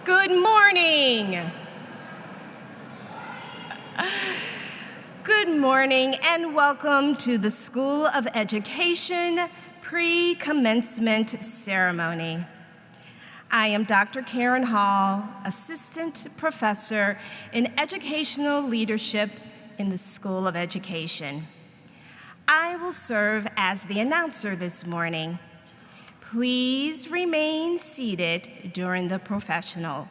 Good morning. Good morning and welcome to the School of Education Pre-commencement ceremony. I am Dr. Karen Hall, Assistant Professor in Educational Leadership in the School of Education. I will serve as the announcer this morning. Please remain seated during the processional.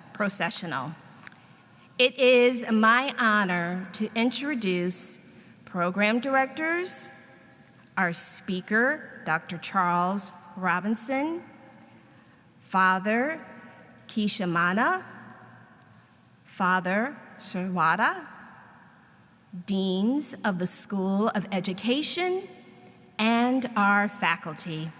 It is my honor to introduce program directors, our speaker, Dr. Charles Robinson, Father Kishamana, Father Sharwada, deans of the School of Education, and our faculty.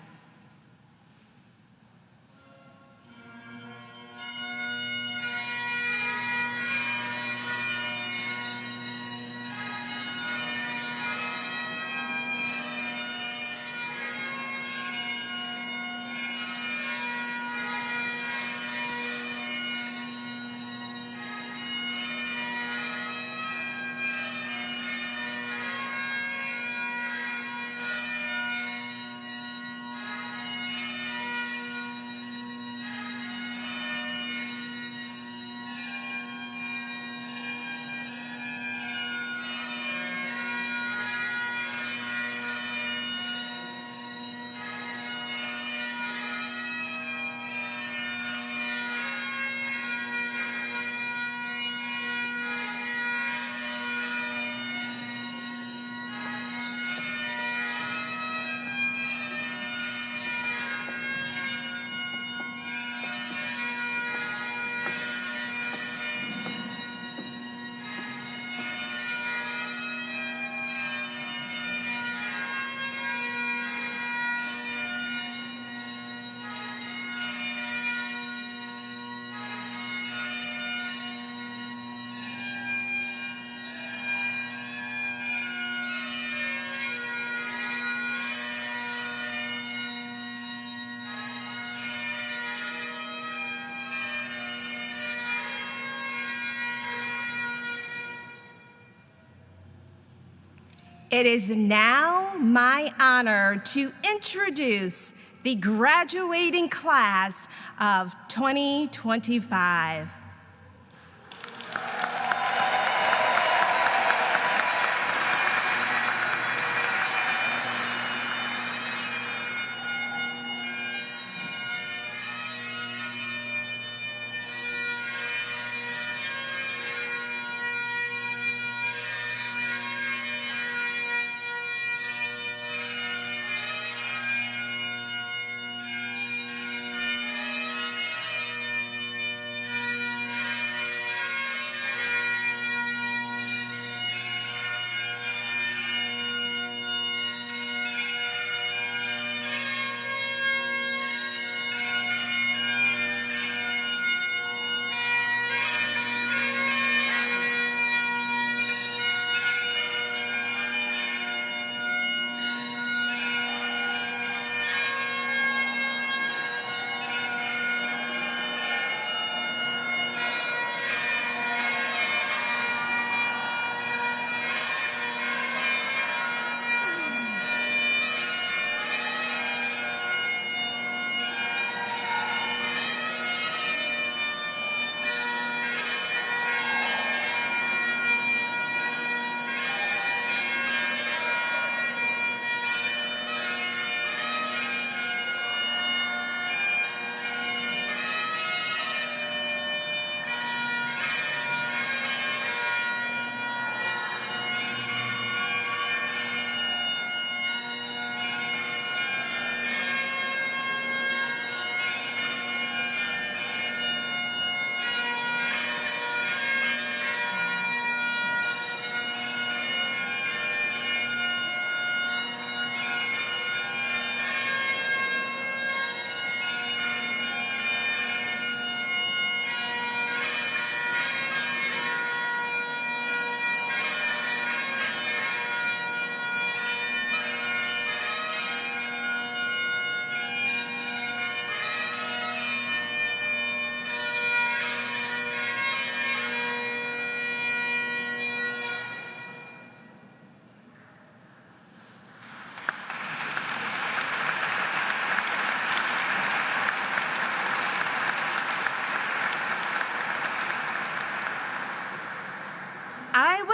It is now my honor to introduce the graduating class of 2025.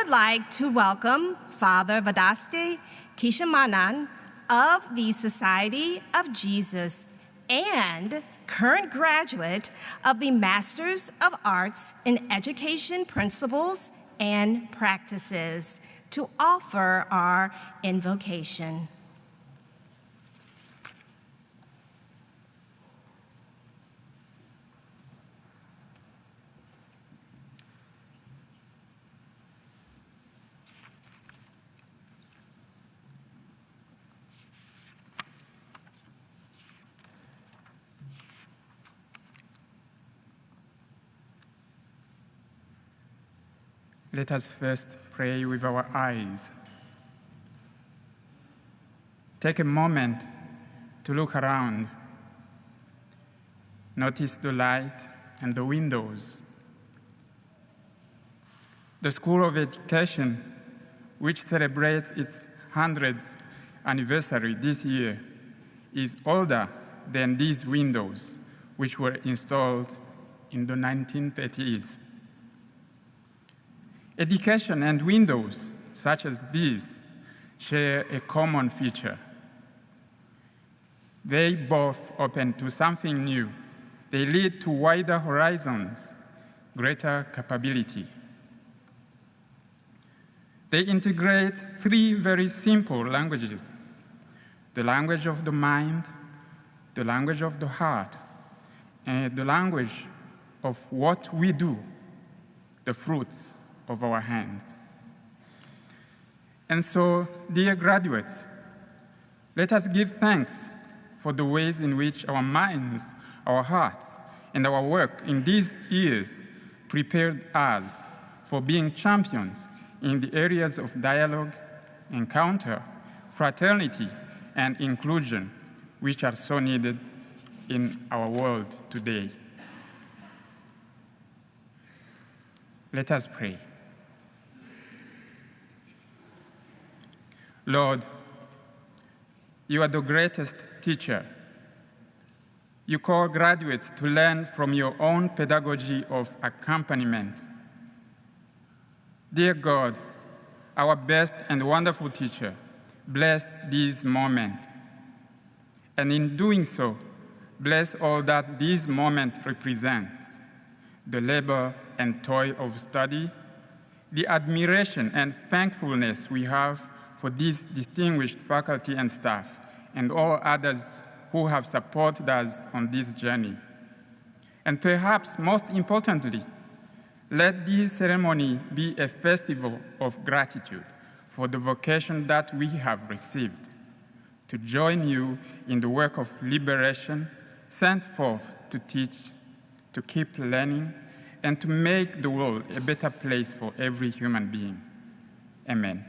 would like to welcome Father Vadaste Kishamanan of the Society of Jesus and current graduate of the Masters of Arts in Education Principles and Practices to offer our invocation. Let us first pray with our eyes. Take a moment to look around. Notice the light and the windows. The School of Education, which celebrates its 100th anniversary this year, is older than these windows, which were installed in the 1930s. Education and windows, such as these, share a common feature. They both open to something new. They lead to wider horizons, greater capability. They integrate three very simple languages: the language of the mind, the language of the heart, and the language of what we do, the fruits of our hands. And so, dear graduates, let us give thanks for the ways in which our minds, our hearts, and our work in these years prepared us for being champions in the areas of dialogue, encounter, fraternity, and inclusion, which are so needed in our world today. Let us pray. Lord, you are the greatest teacher. You call graduates to learn from your own pedagogy of accompaniment. Dear God, our best and wonderful teacher, bless this moment. And in doing so, bless all that this moment represents: the labor and toil of study, the admiration and thankfulness we have for this distinguished faculty and staff, and all others who have supported us on this journey. And perhaps most importantly, let this ceremony be a festival of gratitude for the vocation that we have received, to join you in the work of liberation, sent forth to teach, to keep learning, and to make the world a better place for every human being. Amen.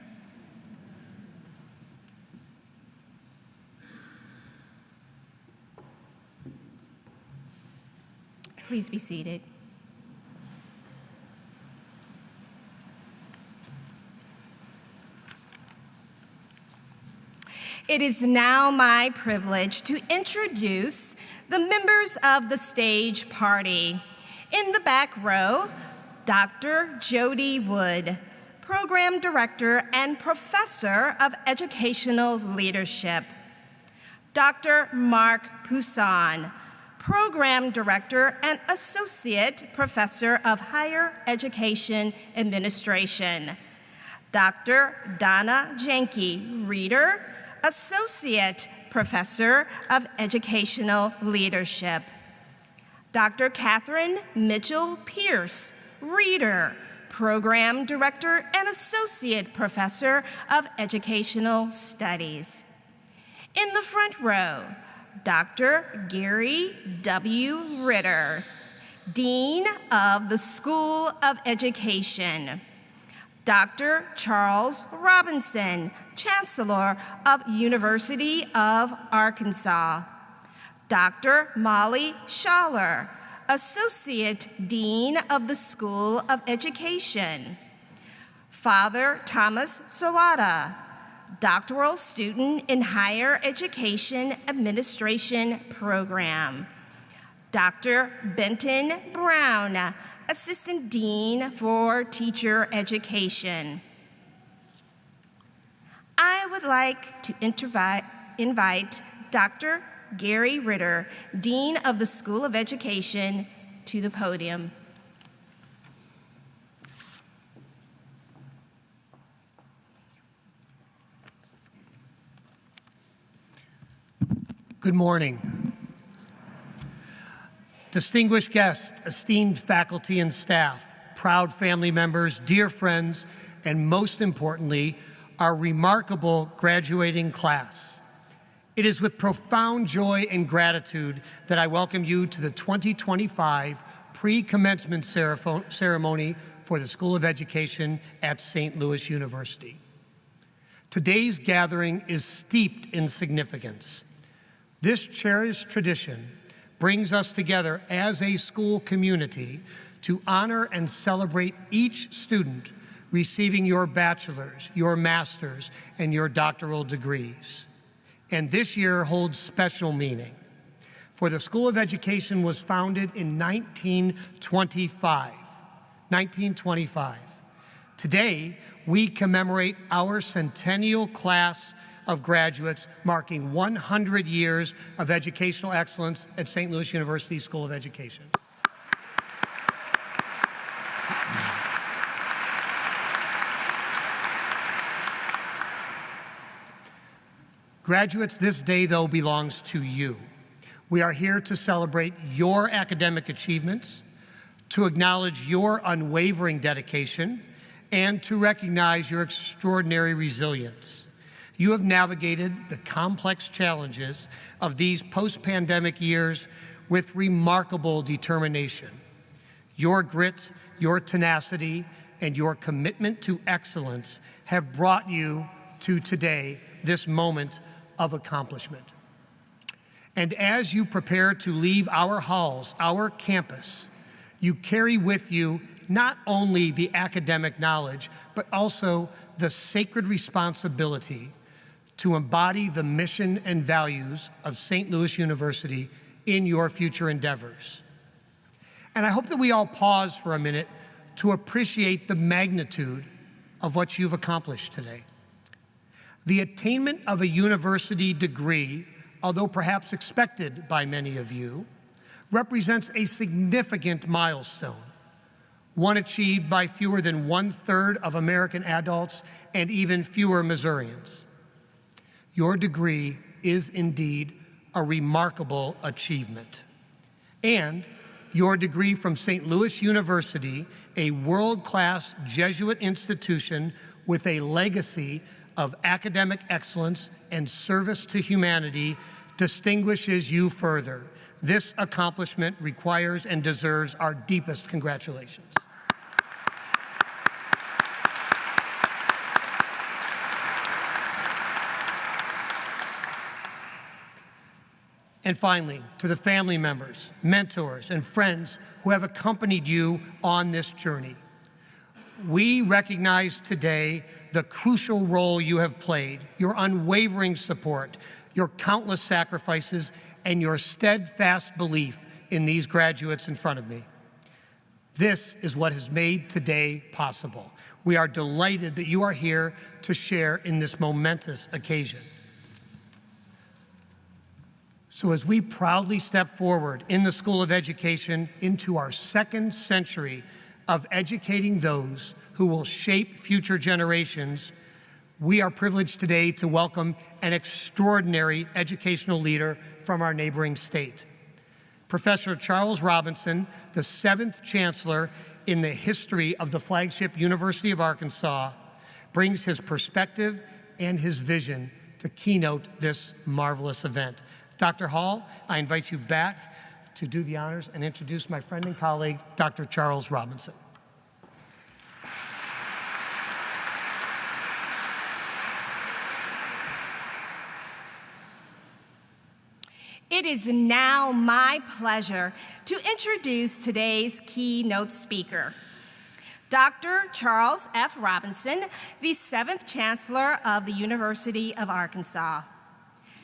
Please be seated. It is now my privilege to introduce the members of the stage party. In the back row, Dr. Jody Wood, Program Director and Professor of Educational Leadership. Dr. Mark Poussin, Program Director and Associate Professor of Higher Education Administration. Dr. Donna Janke, Reader, Associate Professor of Educational Leadership. Dr. Catherine Mitchell-Pierce, Reader, Program Director and Associate Professor of Educational Studies. In the front row, Dr. Gary W. Ritter, Dean of the School of Education. Dr. Charles Robinson, Chancellor of University of Arkansas. Dr. Molly Schaller, Associate Dean of the School of Education. Father Thomas Sawada, doctoral student in Higher Education Administration Program. Dr. Benton Brown, Assistant Dean for Teacher Education. I would like to invite Dr. Gary Ritter, Dean of the School of Education, to the podium. Good morning. Distinguished guests, esteemed faculty and staff, proud family members, dear friends, and most importantly, our remarkable graduating class. It is with profound joy and gratitude that I welcome you to the 2025 pre-commencement ceremony for the School of Education at St. Louis University. Today's gathering is steeped in significance. This cherished tradition brings us together as a school community to honor and celebrate each student receiving your bachelor's, your master's, and your doctoral degrees. And this year holds special meaning, for the School of Education was founded in 1925. Today, we commemorate our centennial class of graduates marking 100 years of educational excellence at St. Louis University School of Education. Graduates, this day, though, belongs to you. We are here to celebrate your academic achievements, to acknowledge your unwavering dedication, and to recognize your extraordinary resilience. You have navigated the complex challenges of these post-pandemic years with remarkable determination. Your grit, your tenacity, and your commitment to excellence have brought you to today, this moment of accomplishment. And as you prepare to leave our halls, our campus, you carry with you not only the academic knowledge, but also the sacred responsibility to embody the mission and values of St. Louis University in your future endeavors. And I hope that we all pause for a minute to appreciate the magnitude of what you've accomplished today. The attainment of a university degree, although perhaps expected by many of you, represents a significant milestone, one achieved by fewer than 1/3 of American adults and even fewer Missourians. Your degree is indeed a remarkable achievement. And your degree from St. Louis University, a world-class Jesuit institution with a legacy of academic excellence and service to humanity, distinguishes you further. This accomplishment requires and deserves our deepest congratulations. And finally, to the family members, mentors, and friends who have accompanied you on this journey. We recognize today the crucial role you have played, your unwavering support, your countless sacrifices, and your steadfast belief in these graduates in front of me. This is what has made today possible. We are delighted that you are here to share in this momentous occasion. So as we proudly step forward in the School of Education into our second century of educating those who will shape future generations, we are privileged today to welcome an extraordinary educational leader from our neighboring state. Professor Charles Robinson, the 7th Chancellor in the history of the flagship University of Arkansas, brings his perspective and his vision to keynote this marvelous event. Dr. Hall, I invite you back to do the honors and introduce my friend and colleague, Dr. Charles Robinson. It is now my pleasure to introduce today's keynote speaker, Dr. Charles F. Robinson, the 7th Chancellor of the University of Arkansas.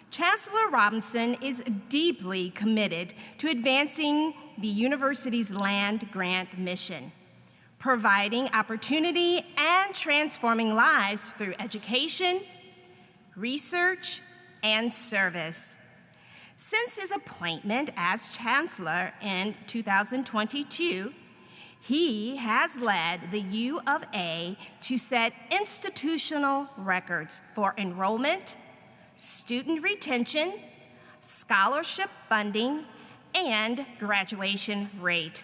Chancellor Robinson is deeply committed to advancing the university's land grant mission, providing opportunity and transforming lives through education, research, and service. Since his appointment as chancellor in 2022, he has led the U of A to set institutional records for enrollment, student retention, scholarship funding, and graduation rate.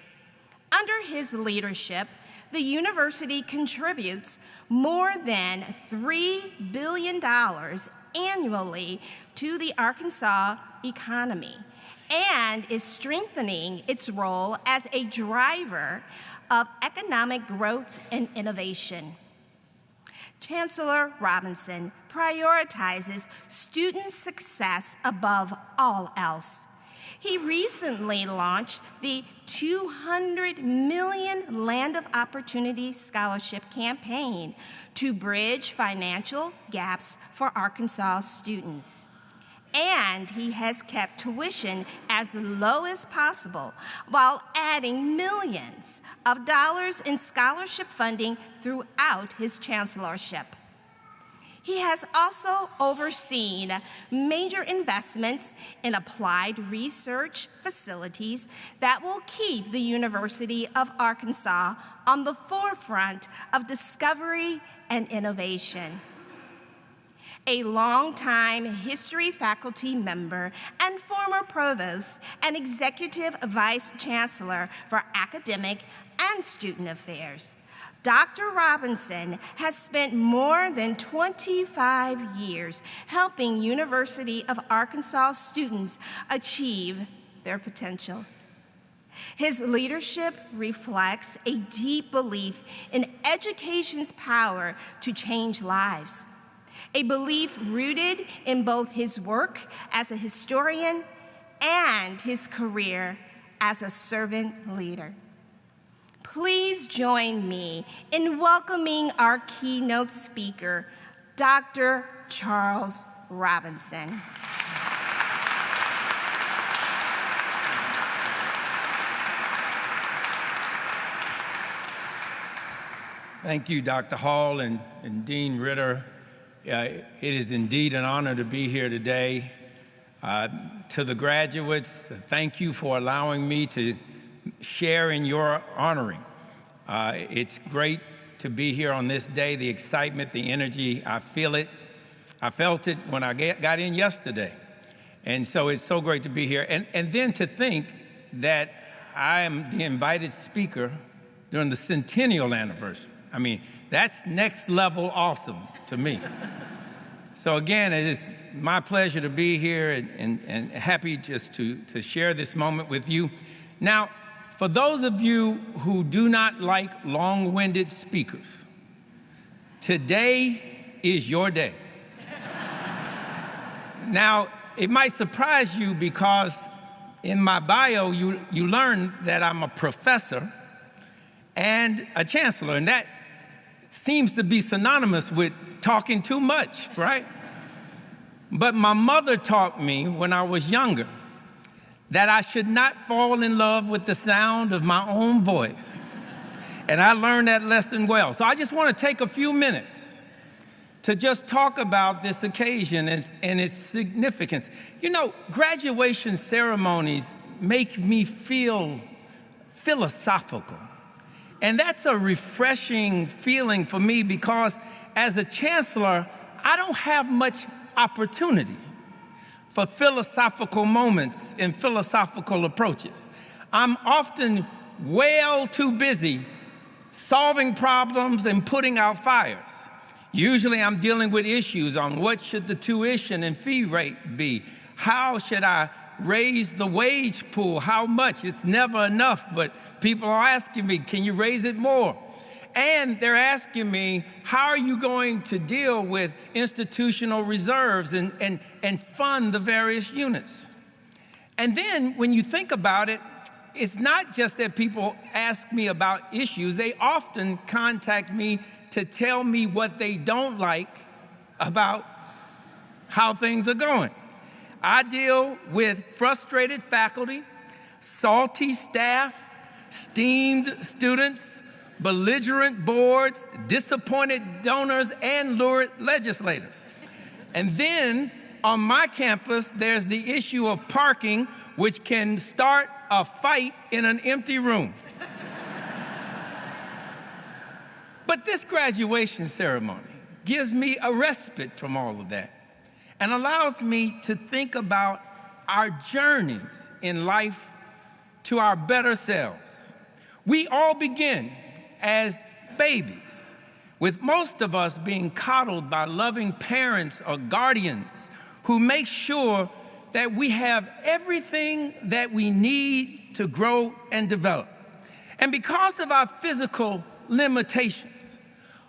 Under his leadership, the university contributes more than $3 billion annually to the Arkansas economy and is strengthening its role as a driver of economic growth and innovation. Chancellor Robinson prioritizes student success above all else. He recently launched the $200 million Land of Opportunity Scholarship campaign to bridge financial gaps for Arkansas students. And he has kept tuition as low as possible while adding millions of dollars in scholarship funding throughout his chancellorship. He has also overseen major investments in applied research facilities that will keep the University of Arkansas on the forefront of discovery and innovation. A longtime history faculty member and former provost and executive vice chancellor for academic and student affairs, Dr. Robinson has spent more than 25 years helping University of Arkansas students achieve their potential. His leadership reflects a deep belief in education's power to change lives, a belief rooted in both his work as a historian and his career as a servant leader. Please join me in welcoming our keynote speaker, Dr. Charles Robinson. Thank you, Dr. Hall and Dean Ritter. It is indeed an honor to be here today. To the graduates, thank you for allowing me to share in your honoring. It's great to be here on this day, the excitement, the energy, I feel it. I felt it when I got in yesterday. And so it's so great to be here. And then to think that I am the invited speaker during the centennial anniversary. I mean, that's next level awesome to me. So again, it is my pleasure to be here and happy just to share this moment with you. Now, for those of you who do not like long-winded speakers, today is your day. Now, it might surprise you because in my bio, you learn that I'm a professor and a chancellor, and that seems to be synonymous with talking too much, right? But my mother taught me when I was younger that I should not fall in love with the sound of my own voice. And I learned that lesson well. So I just want to take a few minutes to just talk about this occasion and its significance. You know, graduation ceremonies make me feel philosophical. And that's a refreshing feeling for me because as a chancellor, I don't have much opportunity for philosophical moments and philosophical approaches. I'm often well too busy solving problems and putting out fires. Usually I'm dealing with issues on what should the tuition and fee rate be? How should I raise the wage pool? How much? It's never enough, but people are asking me, can you raise it more? And they're asking me, how are you going to deal with institutional reserves and fund the various units? And then when you think about it, it's not just that people ask me about issues. They often contact me to tell me what they don't like about how things are going. I deal with frustrated faculty, salty staff, steamed students, belligerent boards, disappointed donors, and lurid legislators. And then on my campus, there's the issue of parking, which can start a fight in an empty room. But this graduation ceremony gives me a respite from all of that and allows me to think about our journeys in life to our better selves. We all begin as babies, with most of us being coddled by loving parents or guardians who make sure that we have everything that we need to grow and develop. And because of our physical limitations,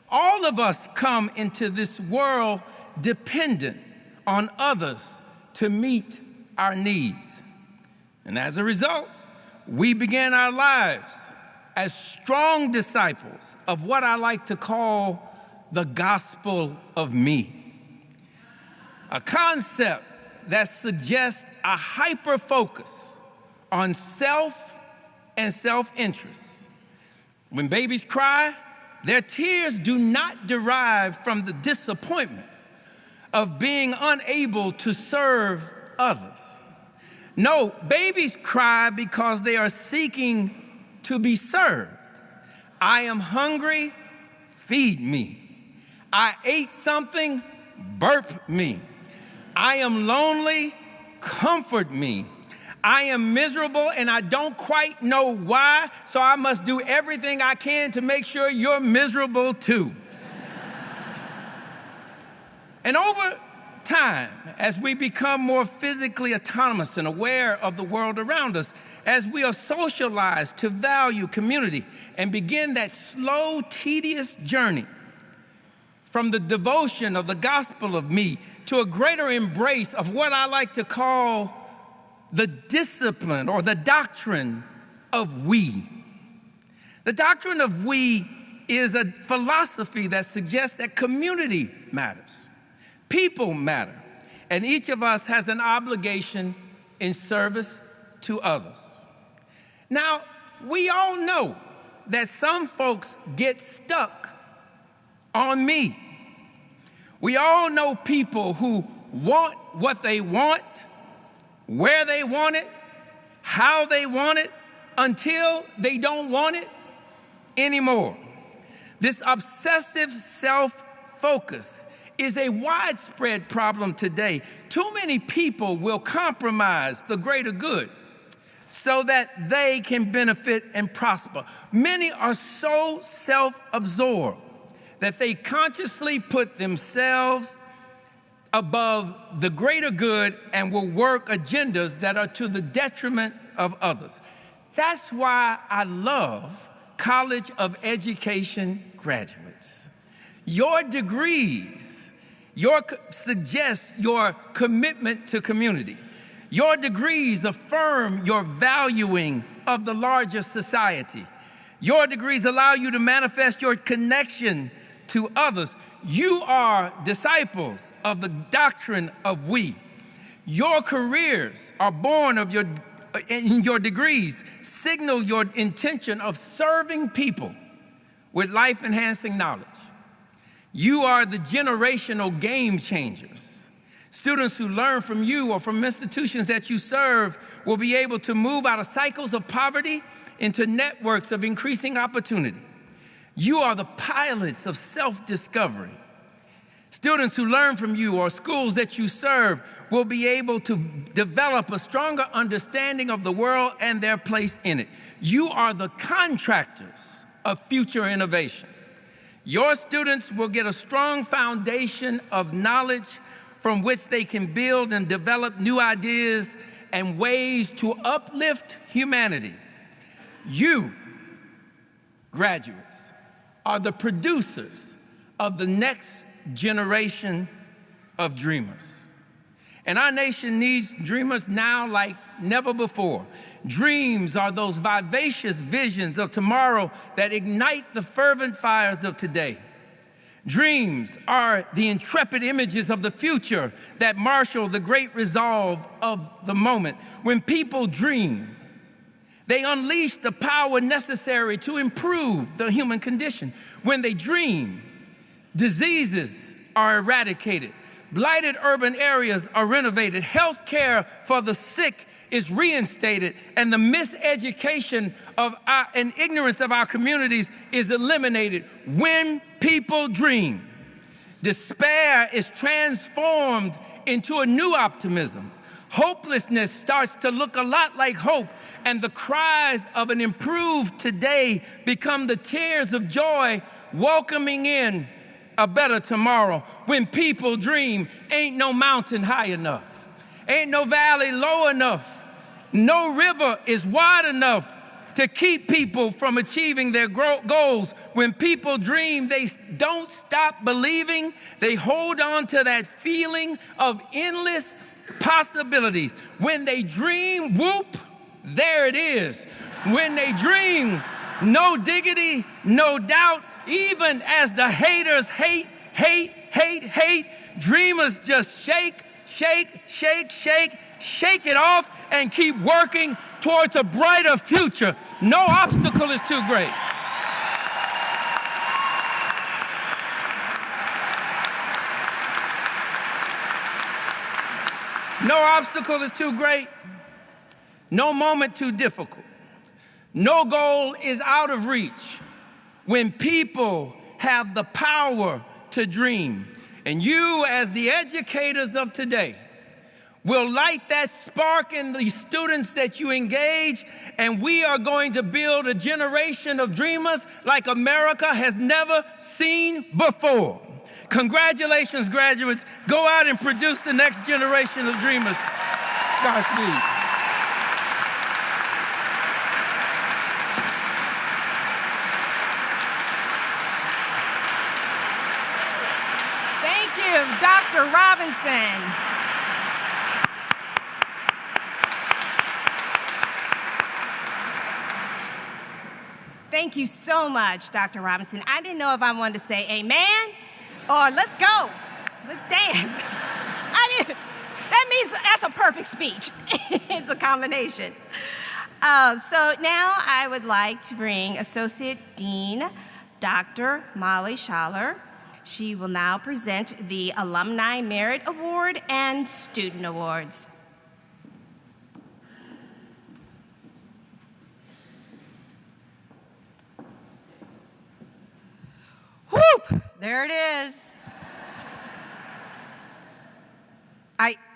all of us come into this world dependent on others to meet our needs. And as a result, we begin our lives as strong disciples of what I like to call the gospel of me, a concept that suggests a hyper-focus on self and self-interest. When babies cry, their tears do not derive from the disappointment of being unable to serve others. No, babies cry because they are seeking to be served. I am hungry, feed me. I ate something, burp me. I am lonely, comfort me. I am miserable and I don't quite know why, so I must do everything I can to make sure you're miserable too. And over time, as we become more physically autonomous and aware of the world around us, as we are socialized to value community and begin that slow, tedious journey from the devotion of the gospel of me to a greater embrace of what I like to call the discipline or the doctrine of we. The doctrine of we is a philosophy that suggests that community matters, people matter, and each of us has an obligation in service to others. Now, we all know that some folks get stuck on me. We all know people who want what they want, where they want it, how they want it, until they don't want it anymore. This obsessive self-focus is a widespread problem today. Too many people will compromise the greater good so that they can benefit and prosper. Many are so self-absorbed that they consciously put themselves above the greater good and will work agendas that are to the detriment of others. That's why I love college of education graduates. Your degrees suggest your commitment to community. Your degrees affirm your valuing of the larger society. Your degrees allow you to manifest your connection to others. You are disciples of the doctrine of we. Your careers are born of your degrees signal your intention of serving people with life-enhancing knowledge. You are the generational game changers. Students who learn from you or from institutions that you serve will be able to move out of cycles of poverty into networks of increasing opportunity. You are the pilots of self-discovery. Students who learn from you or schools that you serve will be able to develop a stronger understanding of the world and their place in it. You are the contractors of future innovation. Your students will get a strong foundation of knowledge from which they can build and develop new ideas and ways to uplift humanity. You, graduates, are the producers of the next generation of dreamers. And our nation needs dreamers now like never before. Dreams are those vivacious visions of tomorrow that ignite the fervent fires of today. Dreams are the intrepid images of the future that marshal the great resolve of the moment. When people dream, They unleash the power necessary to improve the human condition. When they dream, diseases are eradicated. Blighted urban areas are renovated. Health care for the sick is reinstated, and the miseducation and ignorance of our communities is eliminated. When people dream, despair is transformed into a new optimism. Hopelessness starts to look a lot like hope, and the cries of an improved today become the tears of joy welcoming in a better tomorrow. When people dream, ain't no mountain high enough, ain't no valley low enough, no river is wide enough to keep people from achieving their goals. When people dream, they don't stop believing. They hold on to that feeling of endless possibilities. When they dream, whoop, there it is. When they dream, no diggity, no doubt, even as the haters hate, dreamers just shake it off and keep working towards a brighter future. No obstacle is too great. No obstacle is too great. No moment too difficult. No goal is out of reach. When people have the power to dream, and you, as the educators of today, will light that spark in the students that you engage, and we are going to build a generation of dreamers like America has never seen before. Congratulations, graduates. Go out and produce the next generation of dreamers. Godspeed. Thank you, Dr. Robinson. Thank you so much, Dr. Robinson. I didn't know if I wanted to say amen or let's go, let's dance. That means that's a perfect speech. It's a combination. So now I would like to bring Associate Dean Dr. Molly Schaller. She will now present the Alumni Merit Award and Student Awards. Whoop! There it is.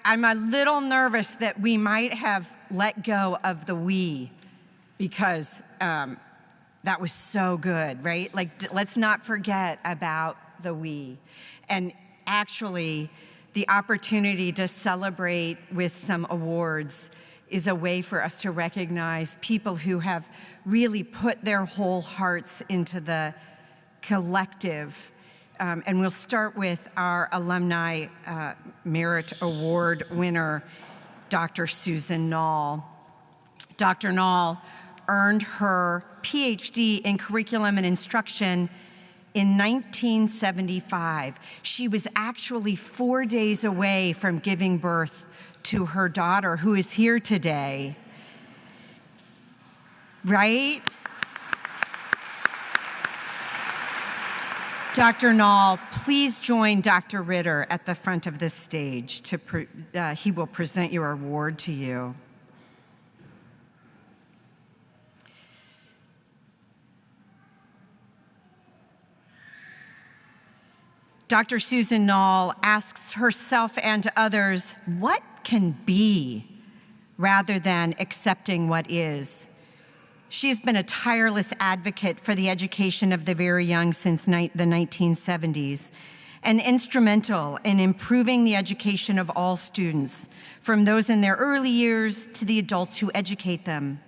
I'm a little nervous that we might have let go of the we because that was so good, right? Like, let's not forget about the we. And actually, the opportunity to celebrate with some awards is a way for us to recognize people who have really put their whole hearts into the collective. And we'll start with our Alumni Merit Award winner, Dr. Susan Nall. Dr. Nall earned her PhD in Curriculum and Instruction in 1975. She was actually 4 days away from giving birth to her daughter, who is here today. Right? Dr. Nall, please join Dr. Ritter at the front of the stage. He will present your award to you. Dr. Susan Nall asks herself and others, what can be rather than accepting what is? She's been a tireless advocate for the education of the very young since the 1970s, and instrumental in improving the education of all students, from those in their early years to the adults who educate them.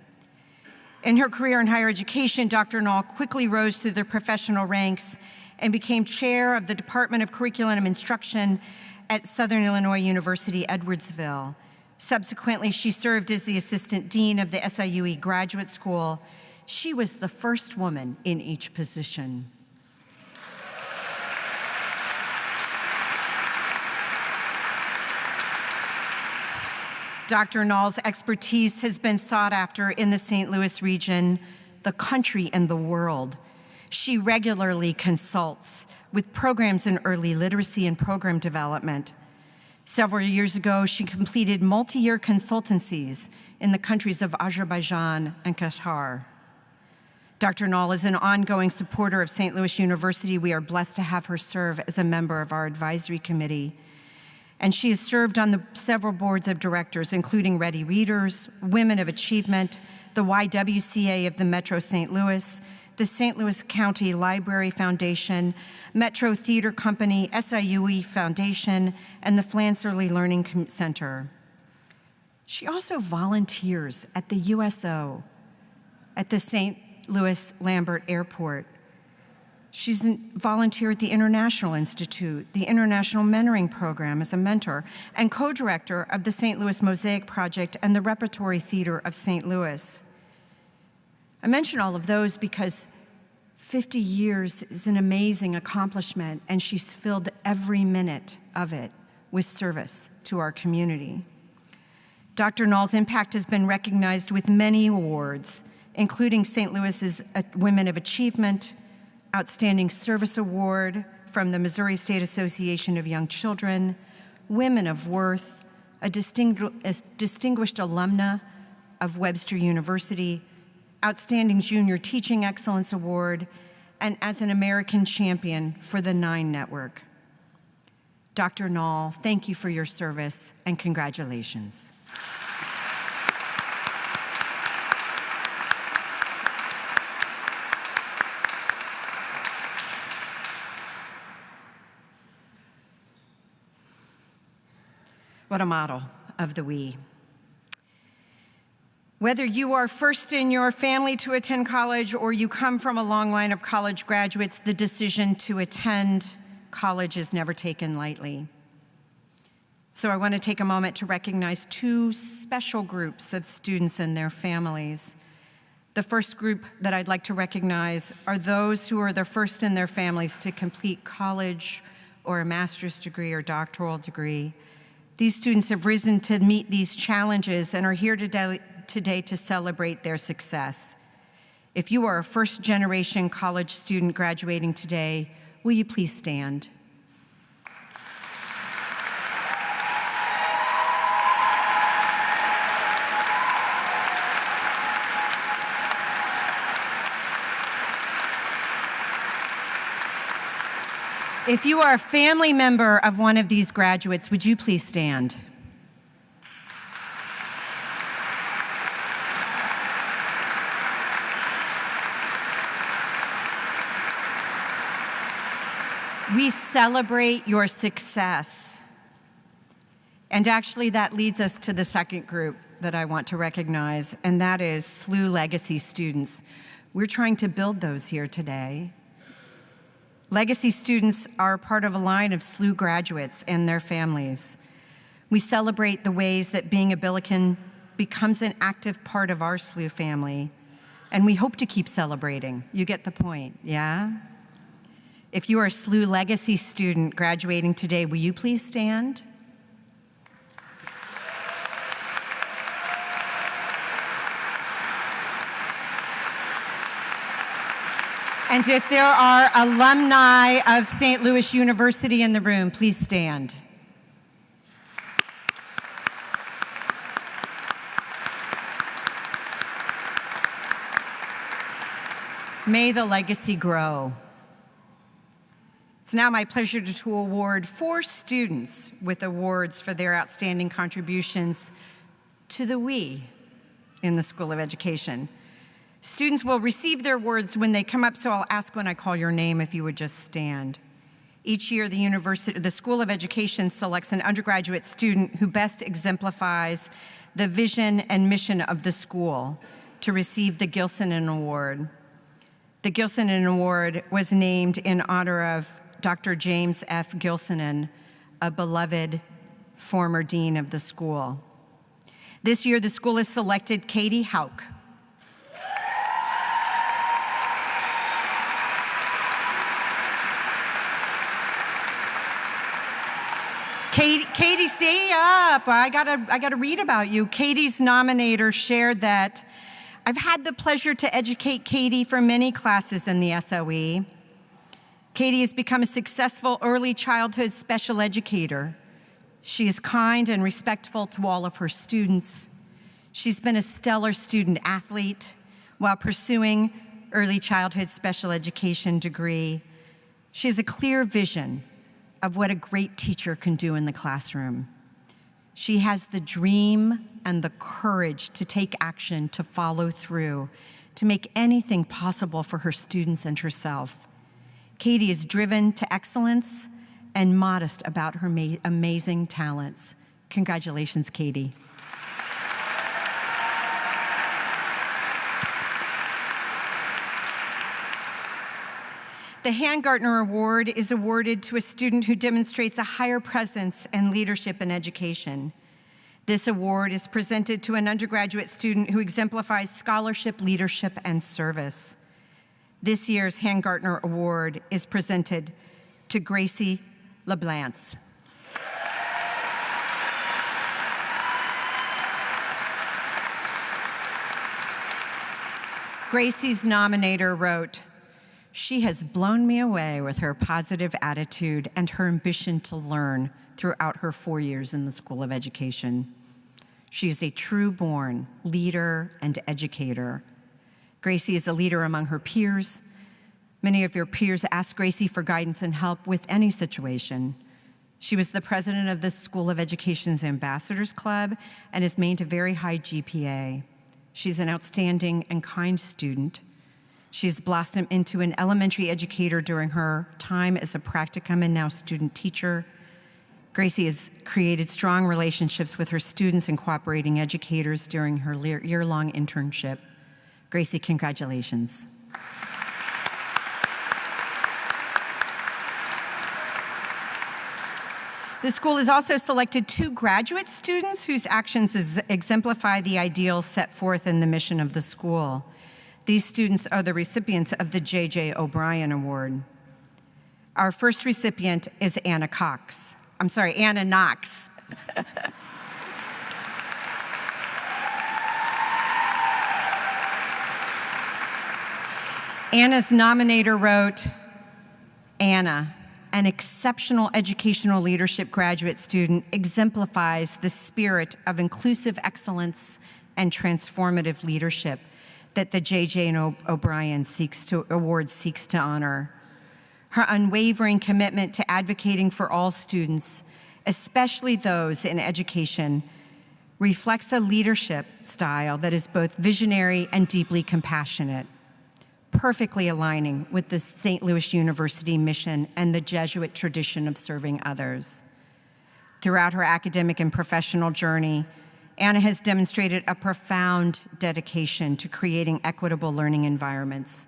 In her career in higher education, Dr. Nall quickly rose through the professional ranks and became chair of the Department of Curriculum and Instruction at Southern Illinois University, Edwardsville. Subsequently, she served as the assistant dean of the SLU Graduate School. She was the first woman in each position. Dr. Null's expertise has been sought after in the St. Louis region, the country, and the world. She regularly consults with programs in early literacy and program development. Several years ago, she completed multi-year consultancies in the countries of Azerbaijan and Qatar. Dr. Null is an ongoing supporter of St. Louis University. We are blessed to have her serve as a member of our advisory committee. And she has served on several boards of directors, including Ready Readers, Women of Achievement, the YWCA of the Metro St. Louis, the St. Louis County Library Foundation, Metro Theater Company, SLU Foundation, and the Flance Early Learning Center. She also volunteers at the USO, at the St. Louis Lambert Airport. She's a volunteer at the International Institute, the International Mentoring Program as a mentor, and co-director of the St. Louis Mosaic Project and the Repertory Theater of St. Louis. I mention all of those because 50 years is an amazing accomplishment, and she's filled every minute of it with service to our community. Dr. Null's impact has been recognized with many awards, including St. Louis's Women of Achievement, Outstanding Service Award from the Missouri State Association of Young Children, Women of Worth, a distinguished alumna of Webster University, Outstanding Junior Teaching Excellence Award, and as an American champion for the 9 Network. Dr. Null, thank you for your service and congratulations. What a model of the we. Whether you are first in your family to attend college or you come from a long line of college graduates, the decision to attend college is never taken lightly. So I want to take a moment to recognize 2 special groups of students and their families. The first group that I'd like to recognize are those who are the first in their families to complete college or a master's degree or doctoral degree. These students have risen to meet these challenges and are here today to celebrate their success. If you are a first-generation college student graduating today, will you please stand? If you are a family member of one of these graduates, would you please stand? We celebrate your success. And actually, that leads us to the second group that I want to recognize, and that is SLU Legacy students. We're trying to build those here today. Legacy students are part of a line of SLU graduates and their families. We celebrate the ways that being a Billiken becomes an active part of our SLU family, and we hope to keep celebrating. You get the point, yeah? If you are a SLU Legacy student graduating today, will you please stand? And if there are alumni of St. Louis University in the room, please stand. May the legacy grow. It's now my pleasure to award 4 students with awards for their outstanding contributions to the we in the School of Education. Students will receive their awards when they come up, so I'll ask when I call your name if you would just stand. Each year, the School of Education selects an undergraduate student who best exemplifies the vision and mission of the school to receive the Gilsonen Award. The Gilsonen Award was named in honor of Dr. James F. Gilsonen, a beloved former dean of the school. This year, the school has selected Katie Hauk. Katie, stay up. I gotta read about you. Katie's nominator shared that, I've had the pleasure to educate Katie for many classes in the SLE. Katie has become a successful early childhood special educator. She is kind and respectful to all of her students. She's been a stellar student athlete while pursuing early childhood special education degree. She has a clear vision of what a great teacher can do in the classroom. She has the dream and the courage to take action, to follow through, to make anything possible for her students and herself. Katie is driven to excellence and modest about her amazing talents. Congratulations, Katie. The Handgartner Award is awarded to a student who demonstrates a higher presence and leadership in education. This award is presented to an undergraduate student who exemplifies scholarship, leadership, and service. This year's Handgartner Award is presented to Gracie LeBlance. Gracie's nominator wrote, "She has blown me away with her positive attitude and her ambition to learn throughout her 4 years in the School of Education. She is a true-born leader and educator. Gracie is a leader among her peers. Many of your peers ask Gracie for guidance and help with any situation. She was the president of the School of Education's Ambassadors Club and has maintained a very high GPA. She's an outstanding and kind student. She's blossomed into an elementary educator during her time as a practicum and now student teacher. Gracie has created strong relationships with her students and cooperating educators during her year-long internship. Gracie, congratulations." The school has also selected 2 graduate students whose actions exemplify the ideals set forth in the mission of the school. These students are the recipients of the J.J. O'Brien Award. Our first recipient is Anna Knox. Anna's nominator wrote, "Anna, an exceptional educational leadership graduate student, exemplifies the spirit of inclusive excellence and transformative leadership that the J.J. O'Brien Award seeks to honor. Her unwavering commitment to advocating for all students, especially those in education, reflects a leadership style that is both visionary and deeply compassionate, perfectly aligning with the St. Louis University mission and the Jesuit tradition of serving others. Throughout her academic and professional journey, Anna has demonstrated a profound dedication to creating equitable learning environments.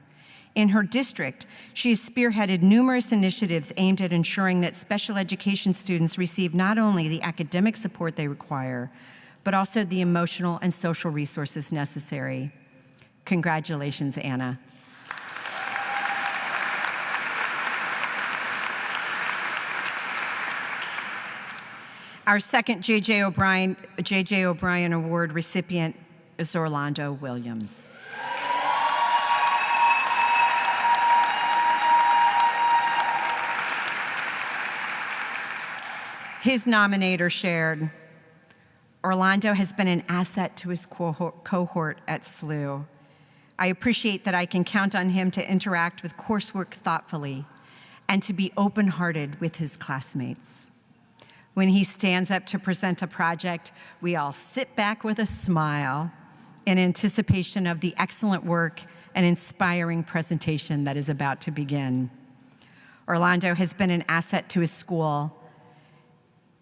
In her district, she has spearheaded numerous initiatives aimed at ensuring that special education students receive not only the academic support they require, but also the emotional and social resources necessary. Congratulations, Anna. Our second J.J. O'Brien Award recipient is Orlando Williams. His nominator shared, "Orlando has been an asset to his cohort at SLU. I appreciate that I can count on him to interact with coursework thoughtfully and to be open-hearted with his classmates. When he stands up to present a project, we all sit back with a smile in anticipation of the excellent work and inspiring presentation that is about to begin. Orlando has been an asset to his school.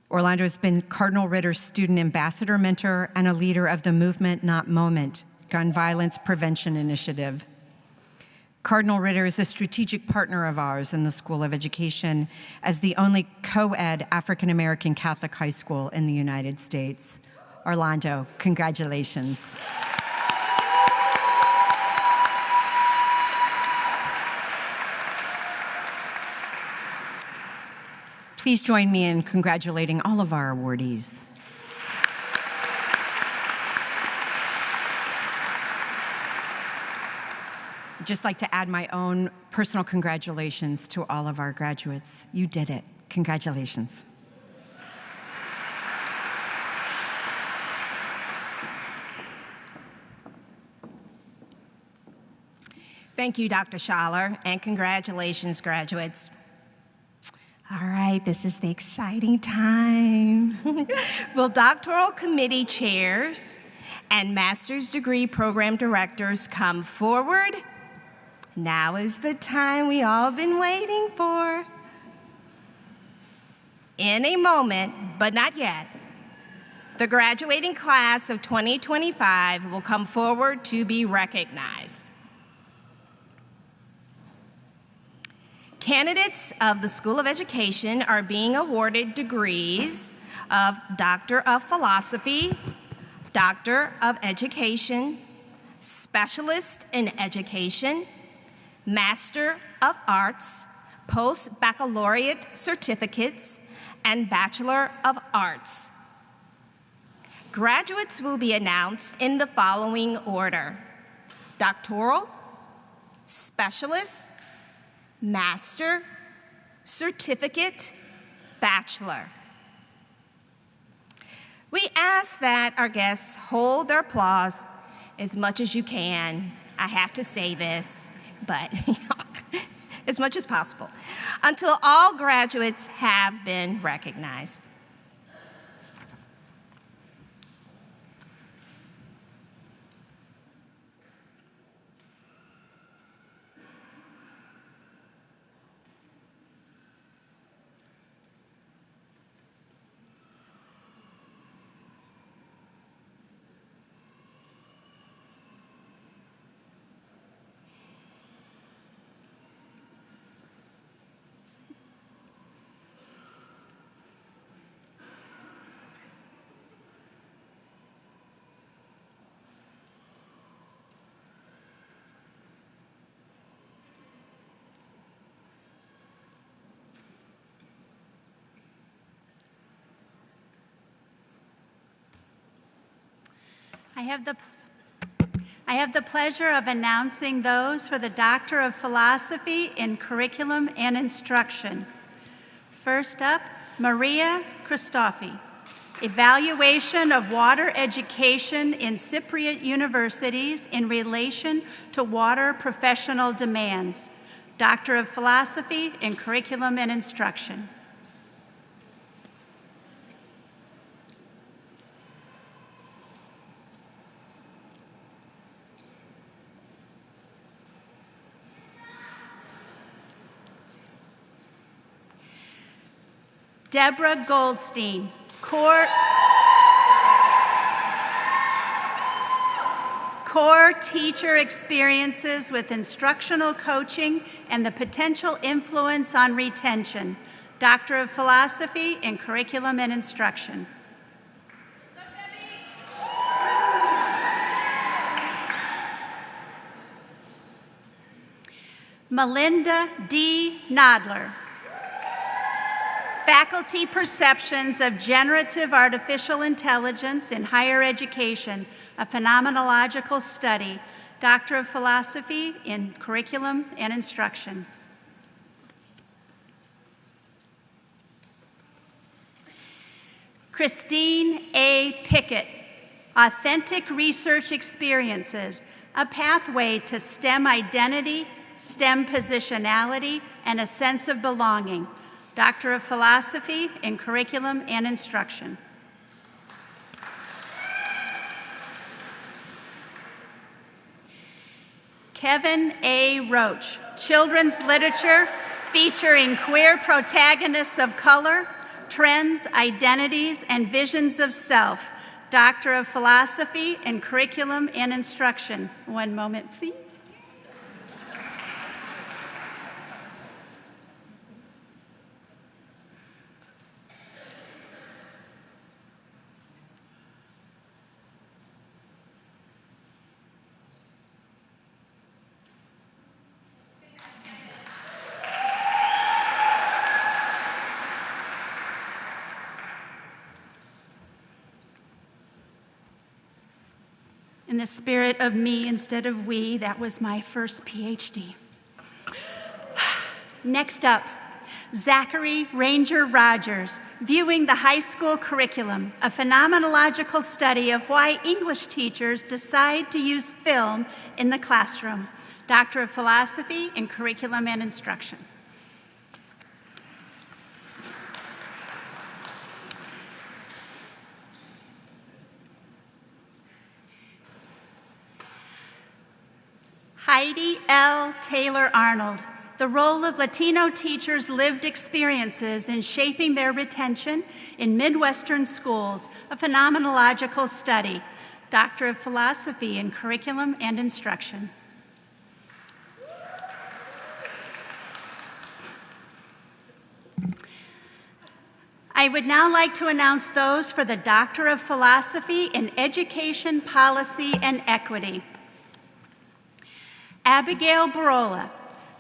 Orlando has been Cardinal Ritter's student ambassador mentor and a leader of the Movement Not Moment Gun Violence Prevention Initiative. Cardinal Ritter is a strategic partner of ours in the School of Education as the only co-ed African-American Catholic high school in the United States. Orlando, congratulations." Please join me in congratulating all of our awardees. I'd just like to add my own personal congratulations to all of our graduates. You did it. Congratulations. Thank you, Dr. Schaller, and congratulations, graduates. All right, this is the exciting time. Will doctoral committee chairs and master's degree program directors come forward? Now is the time we all been waiting for. In a moment, but not yet, the graduating class of 2025 will come forward to be recognized. Candidates of the School of Education are being awarded degrees of Doctor of Philosophy, Doctor of Education, Specialist in Education, Master of Arts, Post-Baccalaureate certificates, and Bachelor of Arts. Graduates will be announced in the following order: doctoral, specialist, master, certificate, bachelor. We ask that our guests hold their applause as much as you can. I have to say this, but as much as possible, until all graduates have been recognized. I have the pleasure of announcing those for the Doctor of Philosophy in Curriculum and Instruction. First up, Maria Christofi, Evaluation of Water Education in Cypriot Universities in Relation to Water Professional Demands. Doctor of Philosophy in Curriculum and Instruction. Deborah Goldstein, Core Teacher Experiences with Instructional Coaching and the Potential Influence on Retention. Doctor of Philosophy in Curriculum and Instruction. Melinda D. Nodler. Faculty Perceptions of Generative Artificial Intelligence in Higher Education, a Phenomenological Study. Doctor of Philosophy in Curriculum and Instruction. Christine A. Pickett, Authentic Research Experiences, a Pathway to STEM Identity, STEM Positionality, and a Sense of Belonging. Doctor of Philosophy in Curriculum and Instruction. Kevin A. Roach, Children's Literature featuring queer protagonists of color, trends, identities, and visions of self. Doctor of Philosophy in Curriculum and Instruction. One moment, please. In the spirit of me instead of we, that was my first PhD. Next up, Zachary Ranger Rogers, Viewing the High School Curriculum, a phenomenological study of why English teachers decide to use film in the classroom. Doctor of Philosophy in Curriculum and Instruction. Heidi L. Taylor Arnold, the role of Latino teachers' lived experiences in shaping their retention in Midwestern schools, a phenomenological study. Doctor of Philosophy in Curriculum and Instruction. I would now like to announce those for the Doctor of Philosophy in Education, Policy, and Equity. Abigail Barola,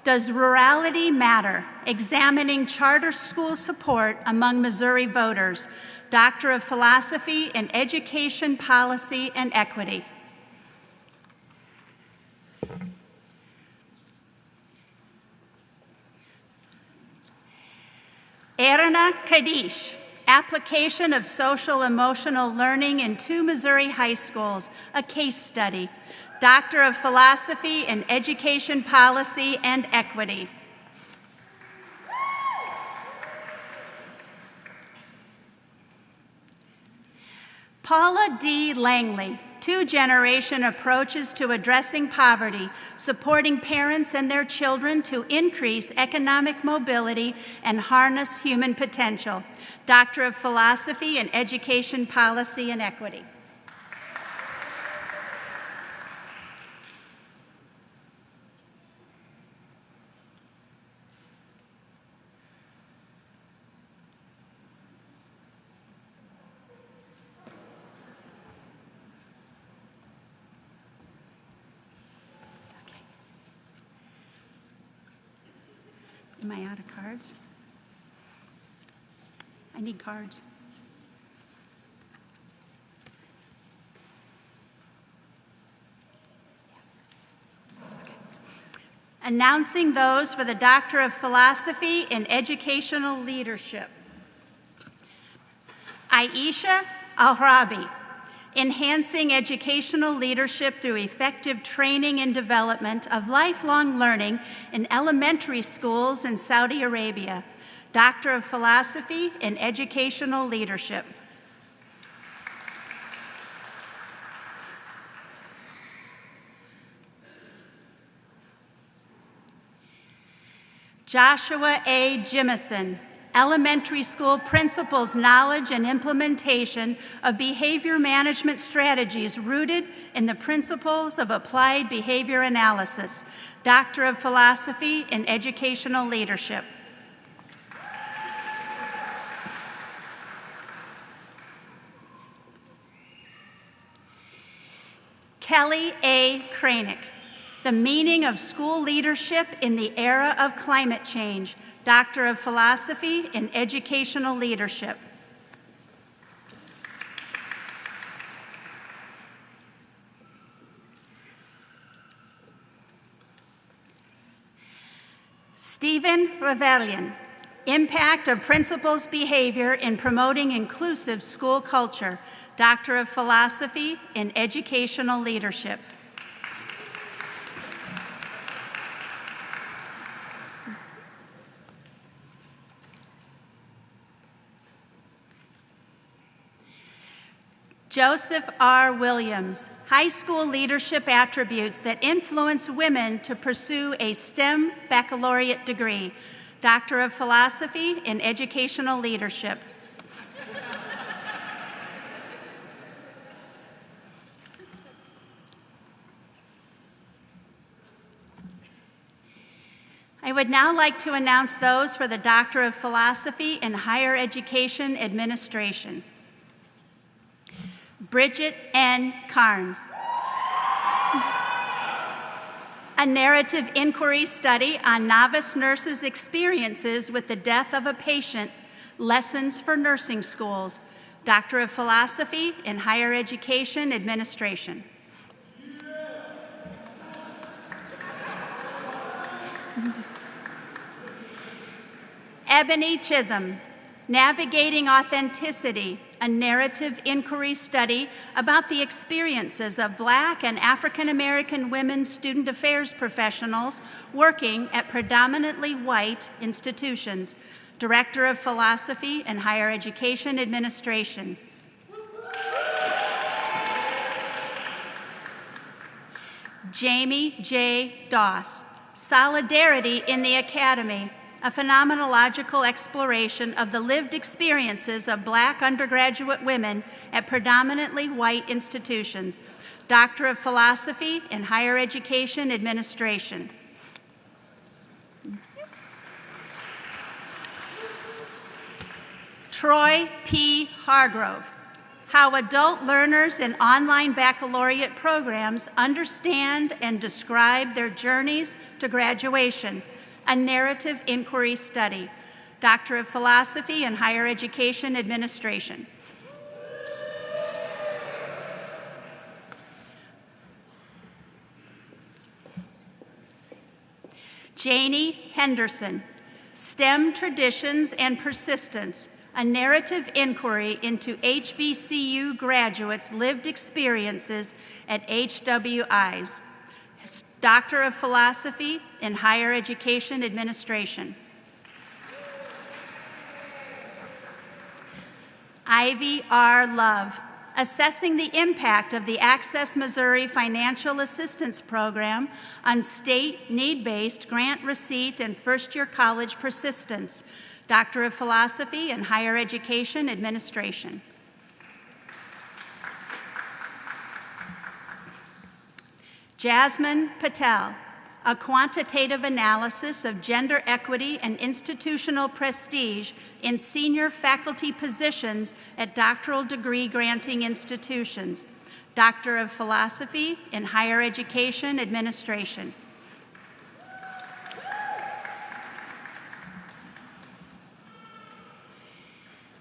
Does Rurality Matter? Examining Charter School Support Among Missouri Voters, Doctor of Philosophy in Education, Policy, and Equity. Erna Kadish, Application of Social Emotional Learning in 2 Missouri High Schools, a case study. Doctor of Philosophy in Education, Policy, and Equity. Paula D. Langley, 2-generation approaches to addressing poverty, supporting parents and their children to increase economic mobility and harness human potential. Doctor of Philosophy in Education, Policy, and Equity. Am I out of cards? I need cards. Okay. Announcing those for the Doctor of Philosophy in Educational Leadership. Aisha Al-Rabi, Enhancing Educational Leadership Through Effective Training and Development of Lifelong Learning in Elementary Schools in Saudi Arabia. Doctor of Philosophy in Educational Leadership. Joshua A. Jimison, Elementary School Principals' Knowledge and Implementation of Behavior Management Strategies Rooted in the Principles of Applied Behavior Analysis. Doctor of Philosophy in Educational Leadership. Kelly A. Kranick, The Meaning of School Leadership in the Era of Climate Change. Doctor of Philosophy in Educational Leadership. Stephen Revelian, Impact of Principals' Behavior in Promoting Inclusive School Culture. Doctor of Philosophy in Educational Leadership. Joseph R. Williams, High School Leadership Attributes that Influence Women to Pursue a STEM Baccalaureate Degree. Doctor of Philosophy in Educational Leadership. I would now like to announce those for the Doctor of Philosophy in Higher Education Administration. Bridget N. Carnes, a narrative inquiry study on novice nurses' experiences with the death of a patient, Lessons for Nursing Schools. Doctor of Philosophy in Higher Education Administration. Ebony Chisholm, Navigating Authenticity, a narrative inquiry study about the experiences of Black and African American women student affairs professionals working at predominantly white institutions. Director of Philosophy and Higher Education Administration. Jamie J. Doss, Solidarity in the Academy, a phenomenological exploration of the lived experiences of Black undergraduate women at predominantly white institutions. Doctor of Philosophy in Higher Education Administration. Troy P. Hargrove, How Adult Learners in Online Baccalaureate Programs Understand and Describe Their Journeys to Graduation, a narrative inquiry study. Doctor of Philosophy in Higher Education Administration. Janie Henderson, STEM Traditions and Persistence, a narrative inquiry into HBCU graduates' lived experiences at HWIs. Doctor of Philosophy in Higher Education Administration. Ivy R. Love, Assessing the Impact of the Access Missouri Financial Assistance Program on State Need-Based Grant Receipt and First-Year College Persistence. Doctor of Philosophy in Higher Education Administration. Jasmine Patel, A Quantitative Analysis of Gender Equity and Institutional Prestige in Senior Faculty Positions at Doctoral Degree Granting Institutions. Doctor of Philosophy in Higher Education Administration.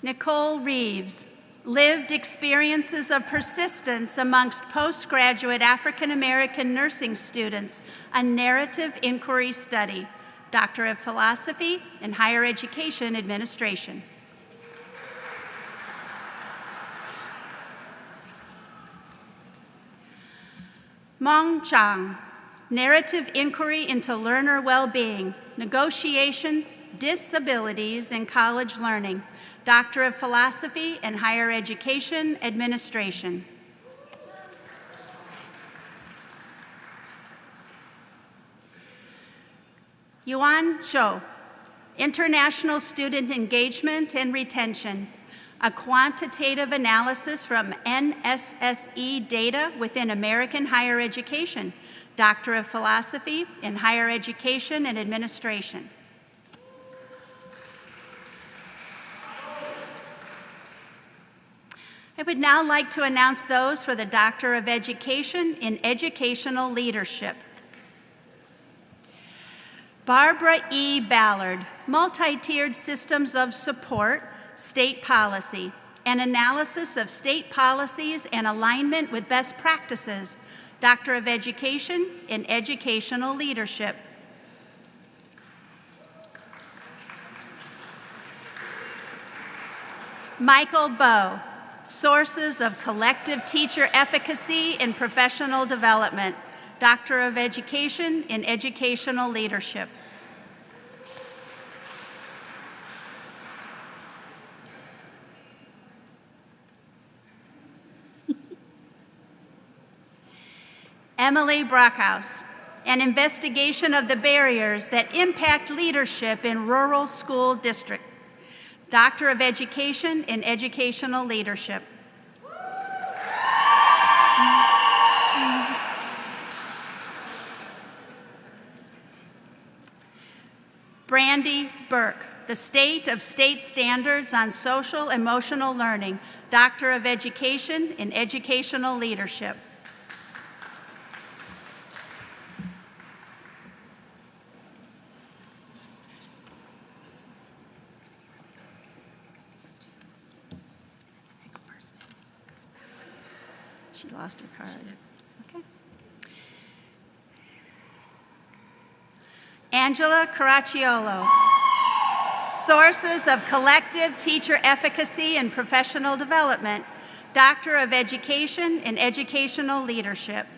Nicole Reeves, Lived Experiences of Persistence Amongst Postgraduate African American Nursing Students, a Narrative Inquiry Study. Doctor of Philosophy in Higher Education Administration. Mong Chang, Narrative Inquiry into Learner Well-Being, Negotiations, Disabilities in College Learning. Doctor of Philosophy and Higher Education Administration. Yuan Zhou, International Student Engagement and Retention, a quantitative analysis from NSSE data within American higher education. Doctor of Philosophy in Higher Education and Administration. I would now like to announce those for the Doctor of Education in Educational Leadership. Barbara E. Ballard, Multi-Tiered Systems of Support, State Policy, an analysis of state policies and alignment with best practices. Doctor of Education in Educational Leadership. Michael Bowe, Sources of Collective Teacher Efficacy in Professional Development, Doctor of Education in Educational Leadership. Emily Brockhouse, an investigation of the barriers that impact leadership in rural school districts. Doctor of Education in Educational Leadership. Brandy Burke, The State of State Standards on Social Emotional Learning, Doctor of Education in Educational Leadership. She lost her card. Okay. Angela Caracciolo. Sources of collective teacher efficacy and professional development, Doctor of Education in Educational Leadership.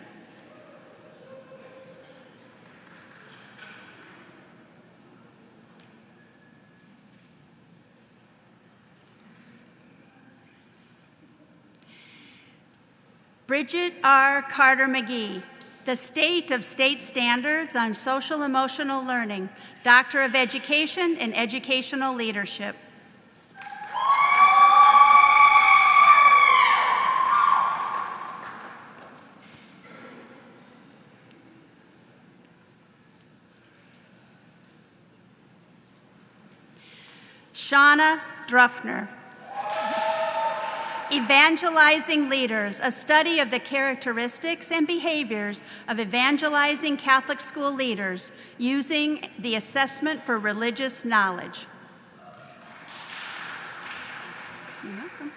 Bridget R. Carter-McGee, the State of State Standards on Social Emotional Learning, Doctor of Education in Educational Leadership. Shauna Druffner, Evangelizing Leaders, a study of the characteristics and behaviors of evangelizing Catholic school leaders using the assessment for religious knowledge. You're welcome.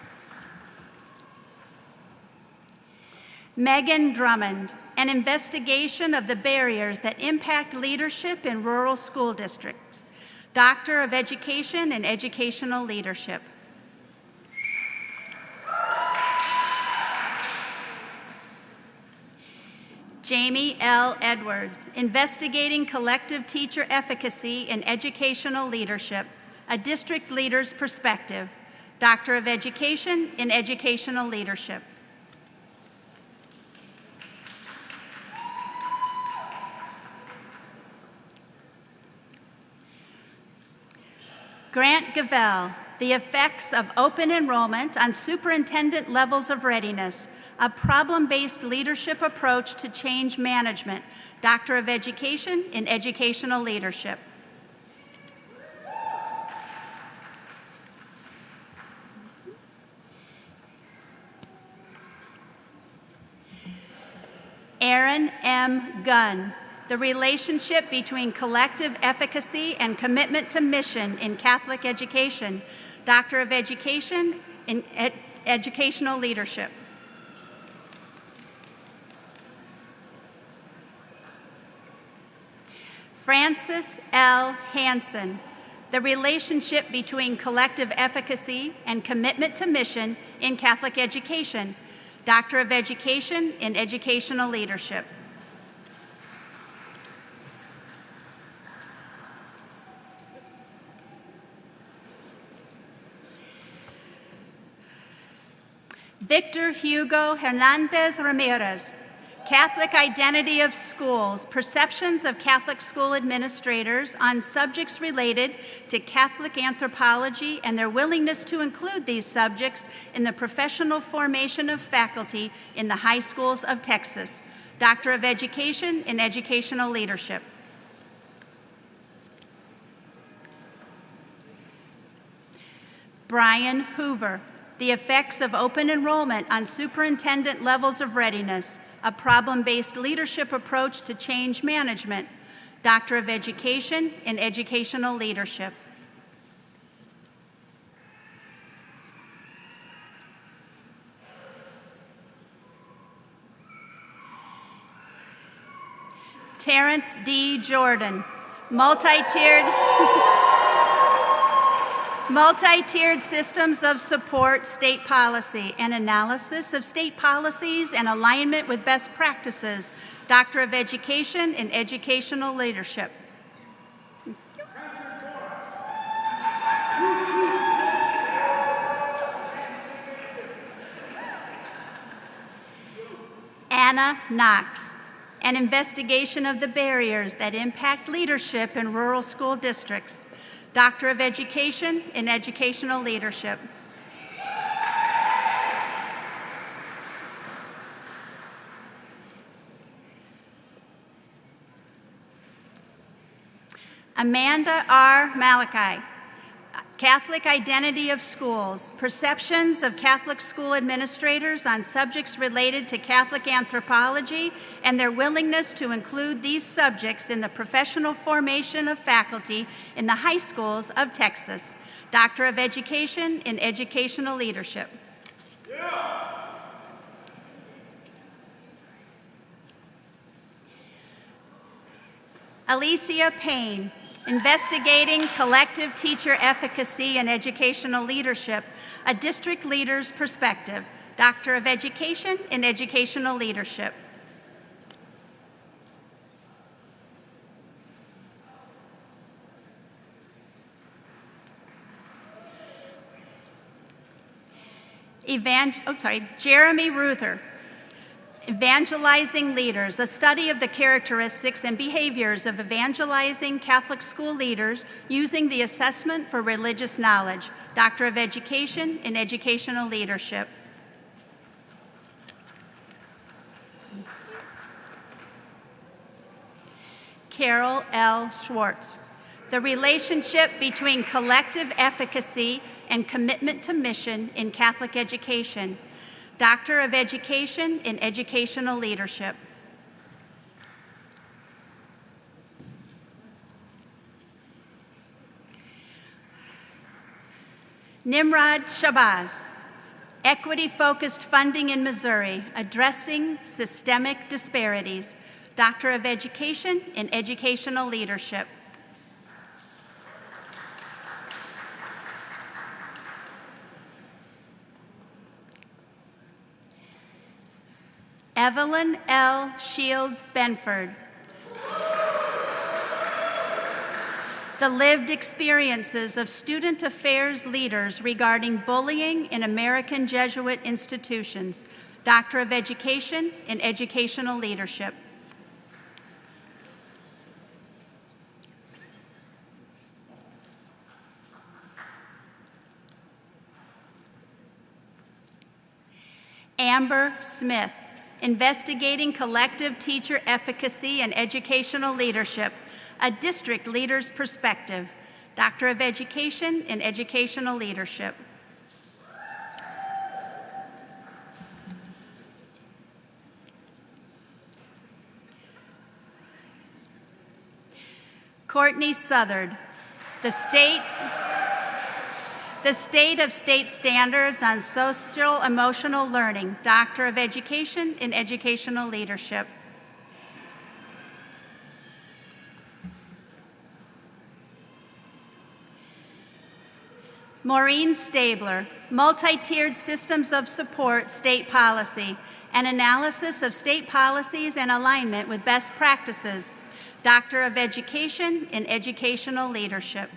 Megan Drummond, an investigation of the barriers that impact leadership in rural school districts, Doctor of Education in Educational Leadership. Jamie L. Edwards, Investigating Collective Teacher Efficacy in Educational Leadership, a District Leader's Perspective, Doctor of Education in Educational Leadership. Grant Gavell, The Effects of Open Enrollment on Superintendent Levels of Readiness, a problem-based leadership approach to change management, Doctor of Education in Educational Leadership. Aaron M. Gunn, The Relationship Between Collective Efficacy and Commitment to Mission in Catholic Education, Doctor of Education in Educational Leadership. Francis L. Hansen, The Relationship Between Collective Efficacy and Commitment to Mission in Catholic Education, Doctor of Education in Educational Leadership. Victor Hugo Hernandez Ramirez, Catholic Identity of Schools, Perceptions of Catholic School Administrators on Subjects Related to Catholic Anthropology and Their Willingness to Include These Subjects in the Professional Formation of Faculty in the High Schools of Texas, Doctor of Education in Educational Leadership. Brian Hoover, The Effects of Open Enrollment on Superintendent Levels of Readiness, a problem-based leadership approach to change management, Doctor of Education in Educational Leadership. Terrence D. Jordan, Multi-tiered systems of support state policy and analysis of state policies and alignment with best practices, Doctor of Education in Educational Leadership. Anna Knox, an investigation of the barriers that impact leadership in rural school districts, Doctor of Education in Educational Leadership. Amanda R. Malachi, Catholic Identity of Schools, Perceptions of Catholic School Administrators on Subjects Related to Catholic Anthropology and Their Willingness to Include These Subjects in the Professional Formation of Faculty in the High Schools of Texas, Doctor of Education in Educational Leadership. Alicia Payne, Investigating Collective Teacher Efficacy and Educational Leadership, a District Leader's Perspective, Doctor of Education in Educational Leadership. Jeremy Ruther, Evangelizing Leaders, a study of the characteristics and behaviors of evangelizing Catholic school leaders using the assessment for religious knowledge, Doctor of Education in Educational Leadership. Carol L. Schwartz, the relationship between collective efficacy and commitment to mission in Catholic education, Doctor of Education in Educational Leadership. Nimrod Shabazz, Equity-Focused Funding in Missouri, Addressing Systemic Disparities, Doctor of Education in Educational Leadership. Evelyn L. Shields Benford, the lived experiences of student affairs leaders regarding bullying in American Jesuit institutions, Doctor of Education in Educational Leadership. Amber Smith, Investigating Collective Teacher Efficacy and Educational Leadership, a District Leader's Perspective, Doctor of Education in Educational Leadership. Courtney Southard, the State of State Standards on Social Emotional Learning, Doctor of Education in Educational Leadership. Maureen Stabler, Multi-Tiered Systems of Support State Policy, an analysis of state policies and alignment with best practices, Doctor of Education in Educational Leadership.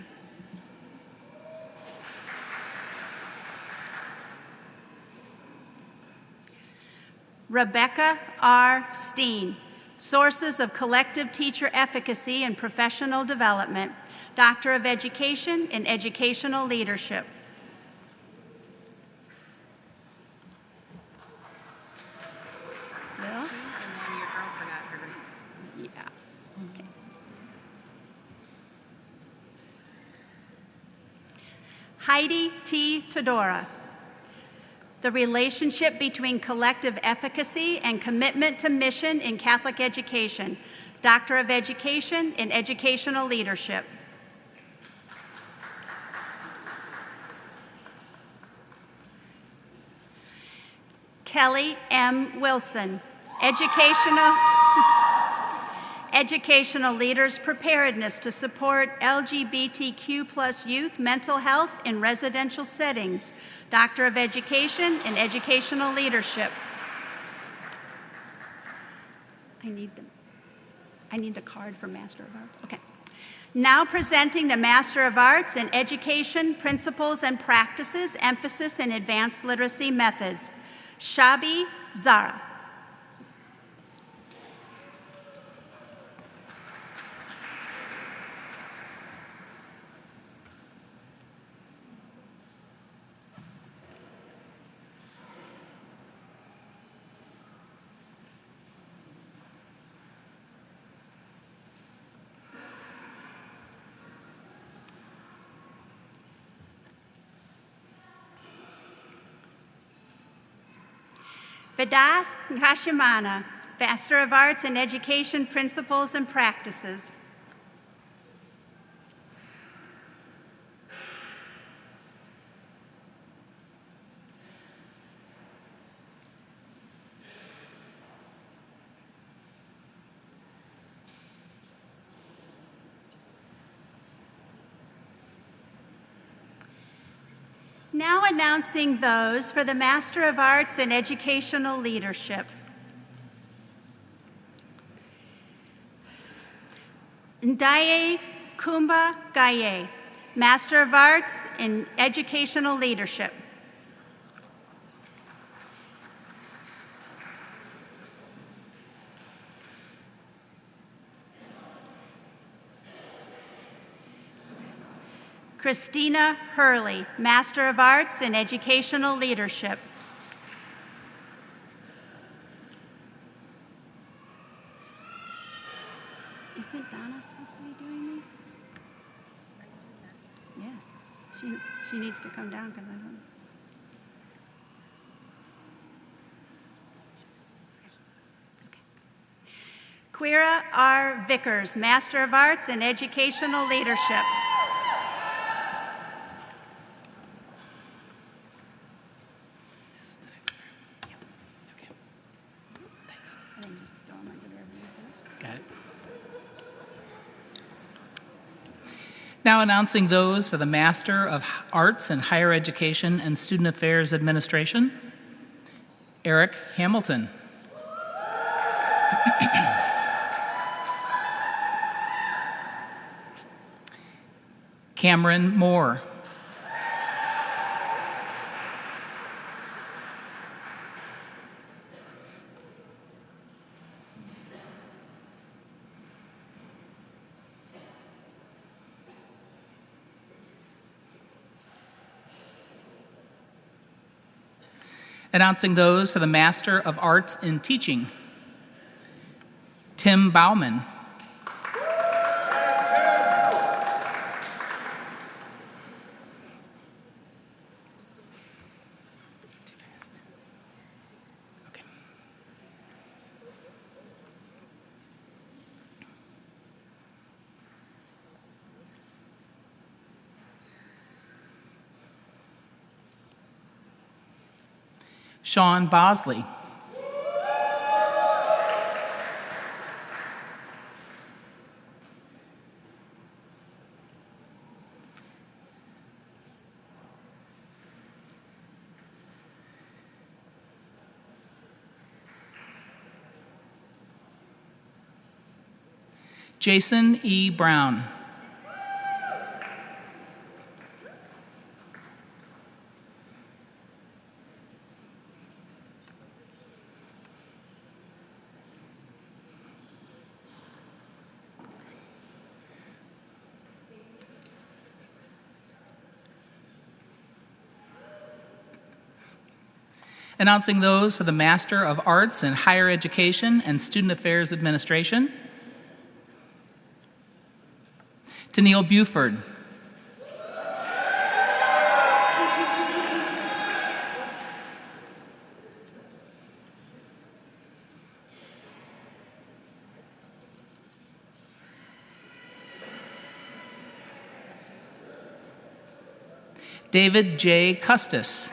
Rebecca R. Steen, Sources of Collective Teacher Efficacy and Professional Development, Doctor of Education in Educational Leadership. Still? And then your girl forgot hers. Yeah. Okay. Heidi T. Todora, the relationship between collective efficacy and commitment to mission in Catholic education, Doctor of Education in Educational Leadership. Kelly M. Wilson, Educational Leaders Preparedness to Support LGBTQ+ youth mental health in residential settings, Doctor of Education in Educational Leadership. I need the card for Master of Arts. Okay. Now presenting the Master of Arts in Education Principles and Practices, Emphasis in Advanced Literacy Methods, Shabi Zara. Vidas Hashimana, Master of Arts in Education Principles and Practices. Now announcing those for the Master of Arts in Educational Leadership. Ndaye Kumba Gaye, Master of Arts in Educational Leadership. Christina Hurley, Master of Arts in Educational Leadership. Isn't Donna supposed to be doing these? Yes, she needs to come down because I don't. Queera R. Vickers, Master of Arts in Educational Leadership. Now announcing those for the Master of Arts in Higher Education and Student Affairs Administration, Eric Hamilton. Cameron Moore. Announcing those for the Master of Arts in Teaching, Tim Bauman. Sean Bosley. Jason E. Brown. Announcing those for the Master of Arts in Higher Education and Student Affairs Administration, Tennille Buford. David J. Custis.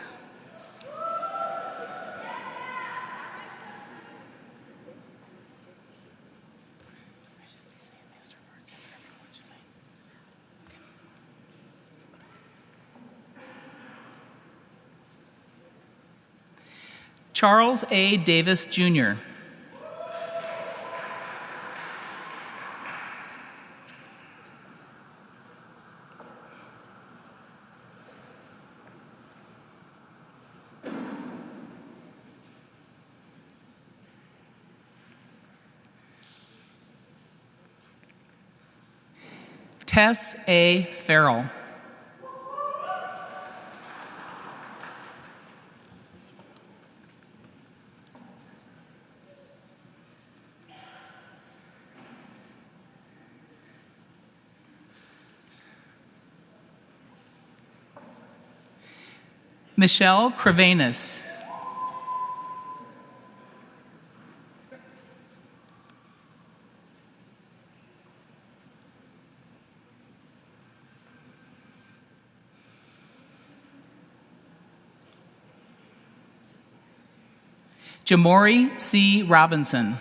Charles A. Davis, Jr. Tess A. Farrell. Michelle Crevanis. Jamori C. Robinson.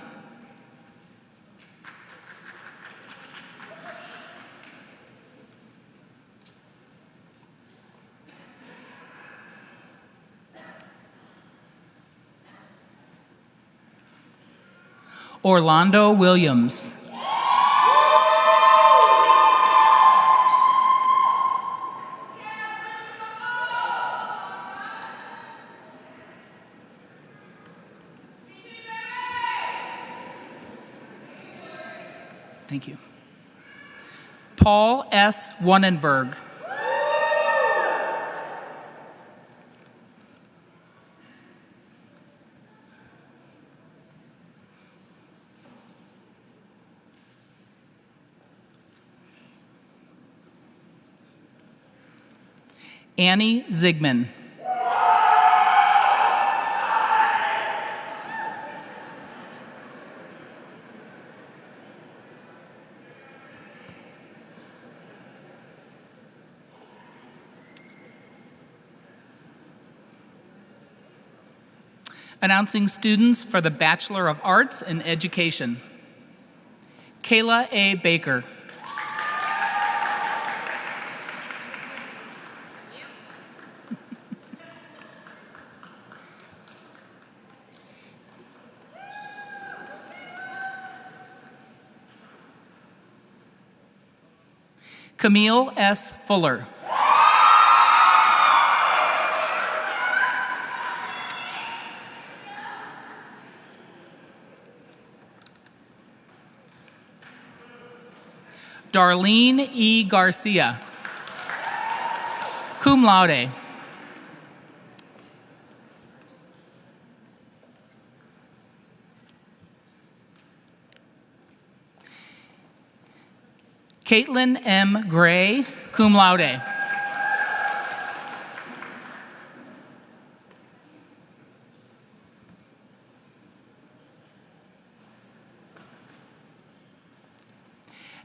Orlando Williams. Thank you. Paul S. Wannenberg. Annie Zigman. Announcing students for the Bachelor of Arts in Education. Kayla A. Baker. Camille S. Fuller. Darlene E. Garcia, cum laude. Caitlin M. Gray, cum laude.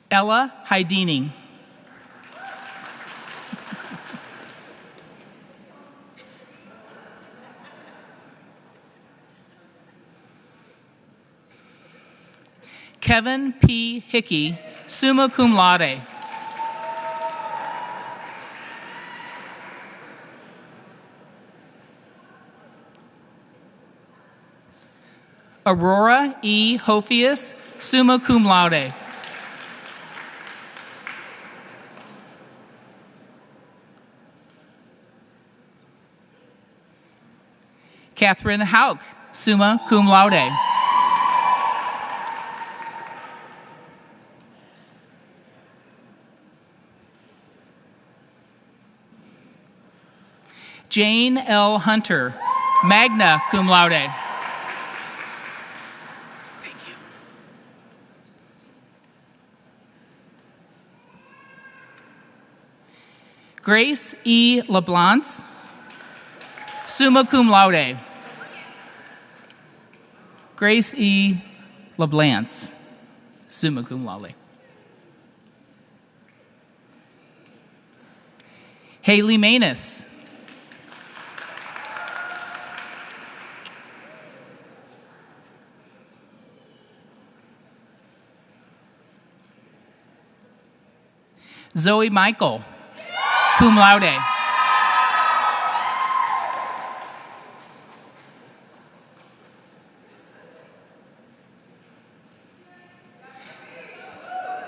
Ella Heidini. Kevin P. Hickey, summa cum laude. Aurora E. Hofius, summa cum laude. Catherine Hauk, summa cum laude. Jane L. Hunter, magna cum laude. Thank you. Grace E. LeBlance, summa cum laude. Grace E. LeBlance, summa cum laude. Haley Manus. Zoe Michael, cum laude.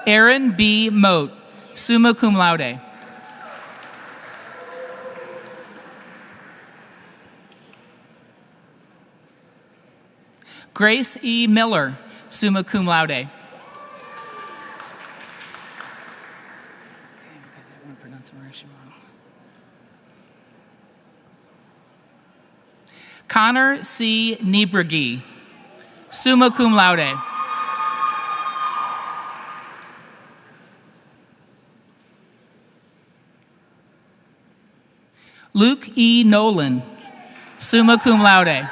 Aaron B. Moat, summa cum laude. Grace E. Miller, summa cum laude. Connor C. Niebregi, summa cum laude. Luke E. Nolan, summa cum laude.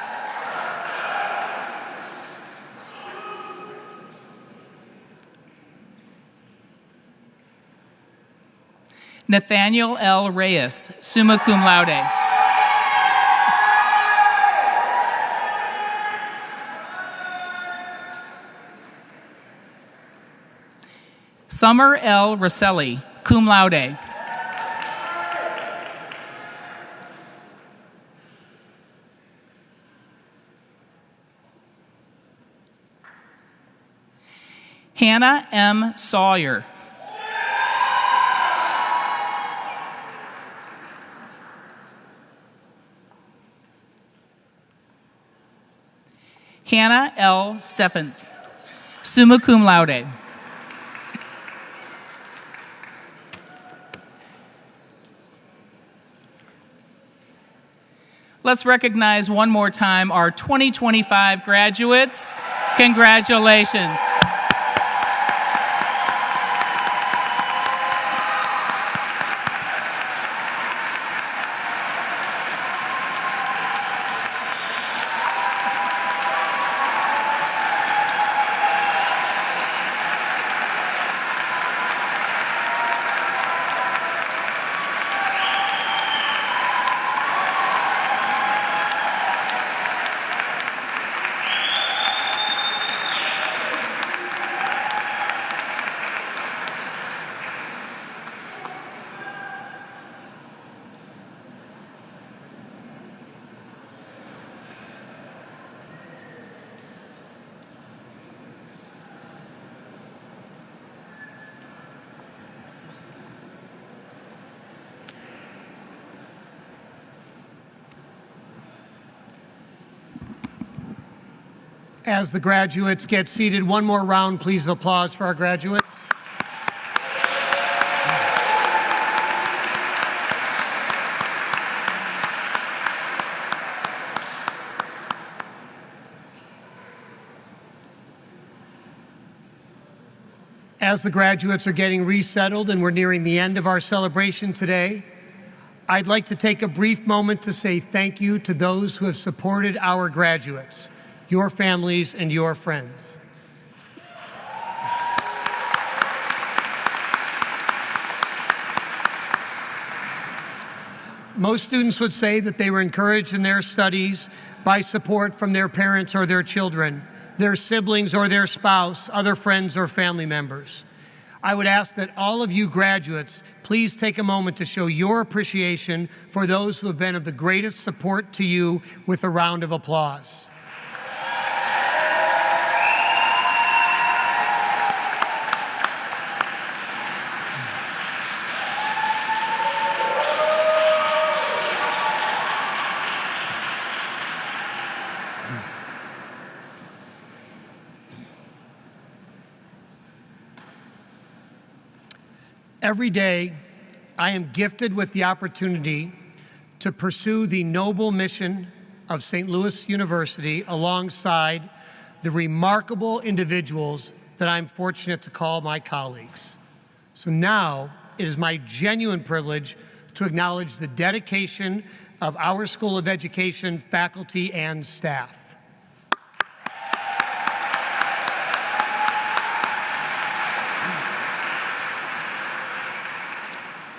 Nathaniel L. Reyes, summa cum laude. Summer L. Rosselli, cum laude. Hannah M. Sawyer. Hannah L. Steffens, summa cum laude. Let's recognize one more time our 2025 graduates. Congratulations. As the graduates get seated, one more round, please, of applause for our graduates. As the graduates are getting resettled and we're nearing the end of our celebration today, I'd like to take a brief moment to say thank you to those who have supported our graduates, your families, and your friends. Most students would say that they were encouraged in their studies by support from their parents or their children, their siblings or their spouse, other friends or family members. I would ask that all of you graduates please take a moment to show your appreciation for those who have been of the greatest support to you with a round of applause. Every day, I am gifted with the opportunity to pursue the noble mission of St. Louis University alongside the remarkable individuals that I'm fortunate to call my colleagues. So now, it is my genuine privilege to acknowledge the dedication of our School of Education, faculty, and staff.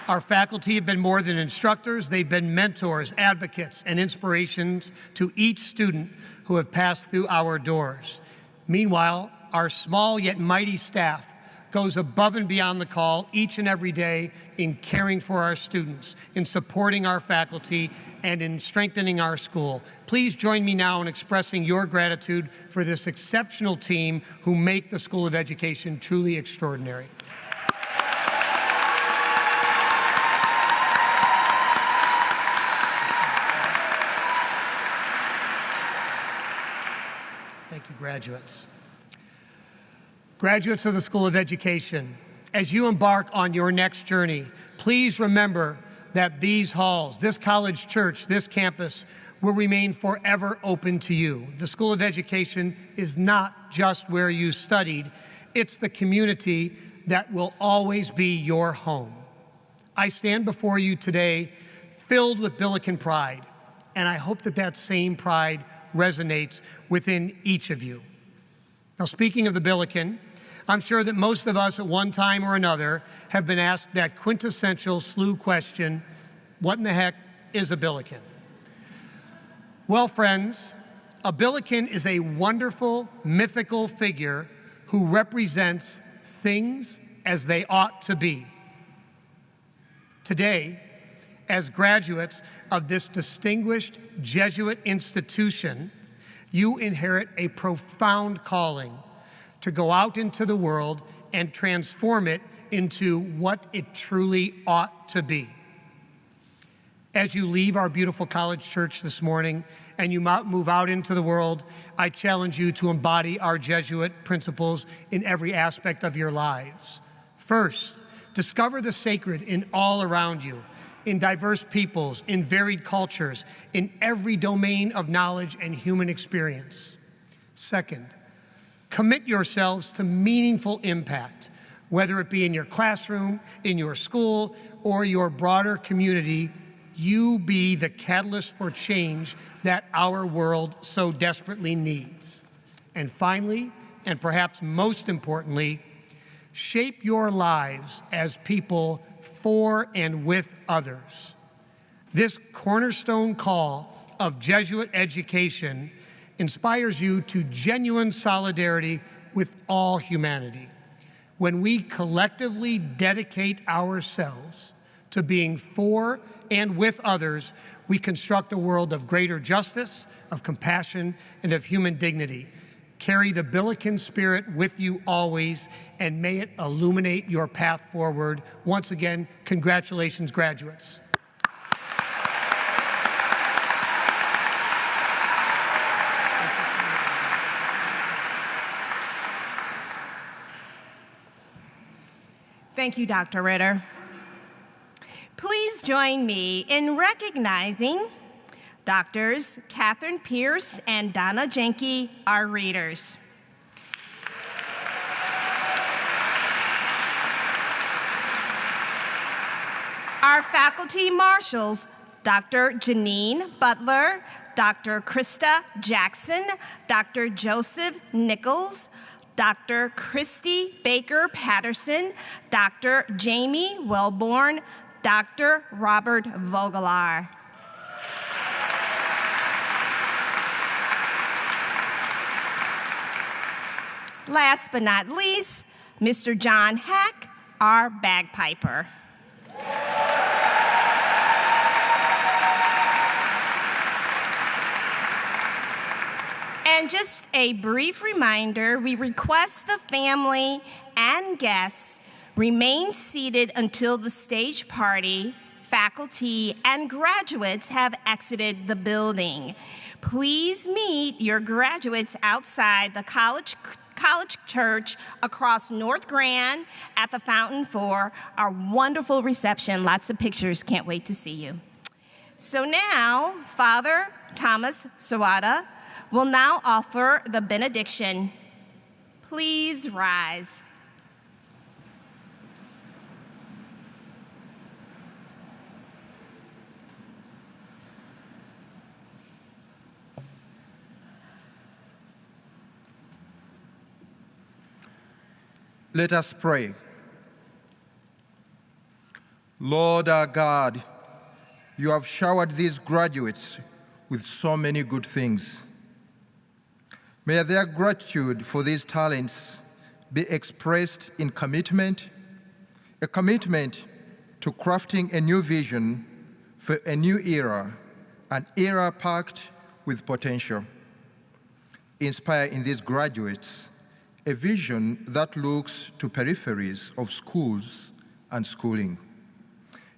Our faculty have been more than instructors, they've been mentors, advocates, and inspirations to each student who have passed through our doors. Meanwhile, our small yet mighty staff goes above and beyond the call each and every day in caring for our students, in supporting our faculty, and in strengthening our school. Please join me now in expressing your gratitude for this exceptional team who make the School of Education truly extraordinary. Thank you, graduates. Graduates of the School of Education, as you embark on your next journey, please remember that these halls, this college church, this campus will remain forever open to you. The School of Education is not just where you studied, it's the community that will always be your home. I stand before you today filled with Billiken pride, and I hope that that same pride resonates within each of you. Now, speaking of the Billiken, I'm sure that most of us at one time or another have been asked that quintessential SLU question, what in the heck is a Billiken? Well, friends, a Billiken is a wonderful, mythical figure who represents things as they ought to be. Today, as graduates of this distinguished Jesuit institution, you inherit a profound calling to go out into the world and transform it into what it truly ought to be. As you leave our beautiful college church this morning and you move out into the world, I challenge you to embody our Jesuit principles in every aspect of your lives. First, discover the sacred in all around you, in diverse peoples, in varied cultures, in every domain of knowledge and human experience. Second, commit yourselves to meaningful impact, whether it be in your classroom, in your school, or your broader community. You be the catalyst for change that our world so desperately needs. And finally, and perhaps most importantly, shape your lives as people for and with others. This cornerstone call of Jesuit education inspires you to genuine solidarity with all humanity. When we collectively dedicate ourselves to being for and with others, we construct a world of greater justice, of compassion, and of human dignity. Carry the Billiken spirit with you always, and may it illuminate your path forward. Once again, congratulations, graduates. Thank you, Dr. Ritter. Please join me in recognizing Doctors Catherine Pierce and Donna Jenke, our readers. Our faculty marshals, Dr. Janine Butler, Dr. Krista Jackson, Dr. Joseph Nichols, Dr. Christy Baker Patterson, Dr. Jamie Wellborn, Dr. Robert Vogelaar. Last but not least, Mr. John Hack, our bagpiper. And just a brief reminder, we request the family and guests remain seated until the stage party, faculty, and graduates have exited the building. Please meet your graduates outside the College Church across North Grand at the fountain for our wonderful reception. Lots of pictures, can't wait to see you. So now, Father Thomas Sawada will now offer the benediction. Please rise. Let us pray. Lord our God, you have showered these graduates with so many good things. May their gratitude for these talents be expressed in commitment, a commitment to crafting a new vision for a new era, an era packed with potential. Inspire in these graduates a vision that looks to peripheries of schools and schooling,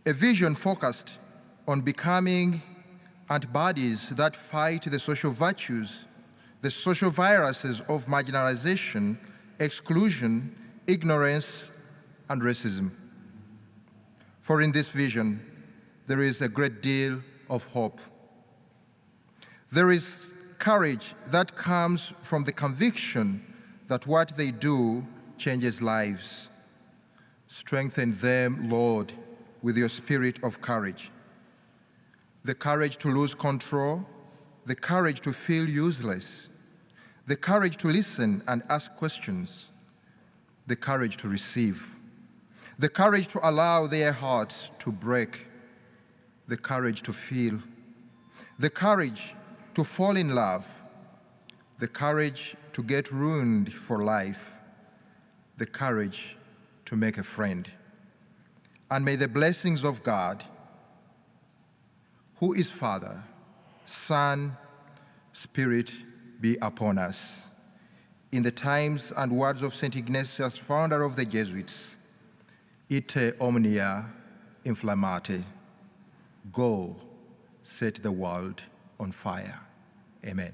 a vision focused on becoming antibodies that fight the social virtues, the social viruses of marginalization, exclusion, ignorance, and racism. For in this vision, there is a great deal of hope. There is courage that comes from the conviction that what they do changes lives. Strengthen them, Lord, with your spirit of courage. The courage to lose control, the courage to feel useless, the courage to listen and ask questions, the courage to receive, the courage to allow their hearts to break, the courage to feel, the courage to fall in love, the courage to get ruined for life, the courage to make a friend. And may the blessings of God, who is Father, Son, Spirit, be upon us. In the times and words of St. Ignatius, founder of the Jesuits, ite omnia inflammate, go set the world on fire. Amen.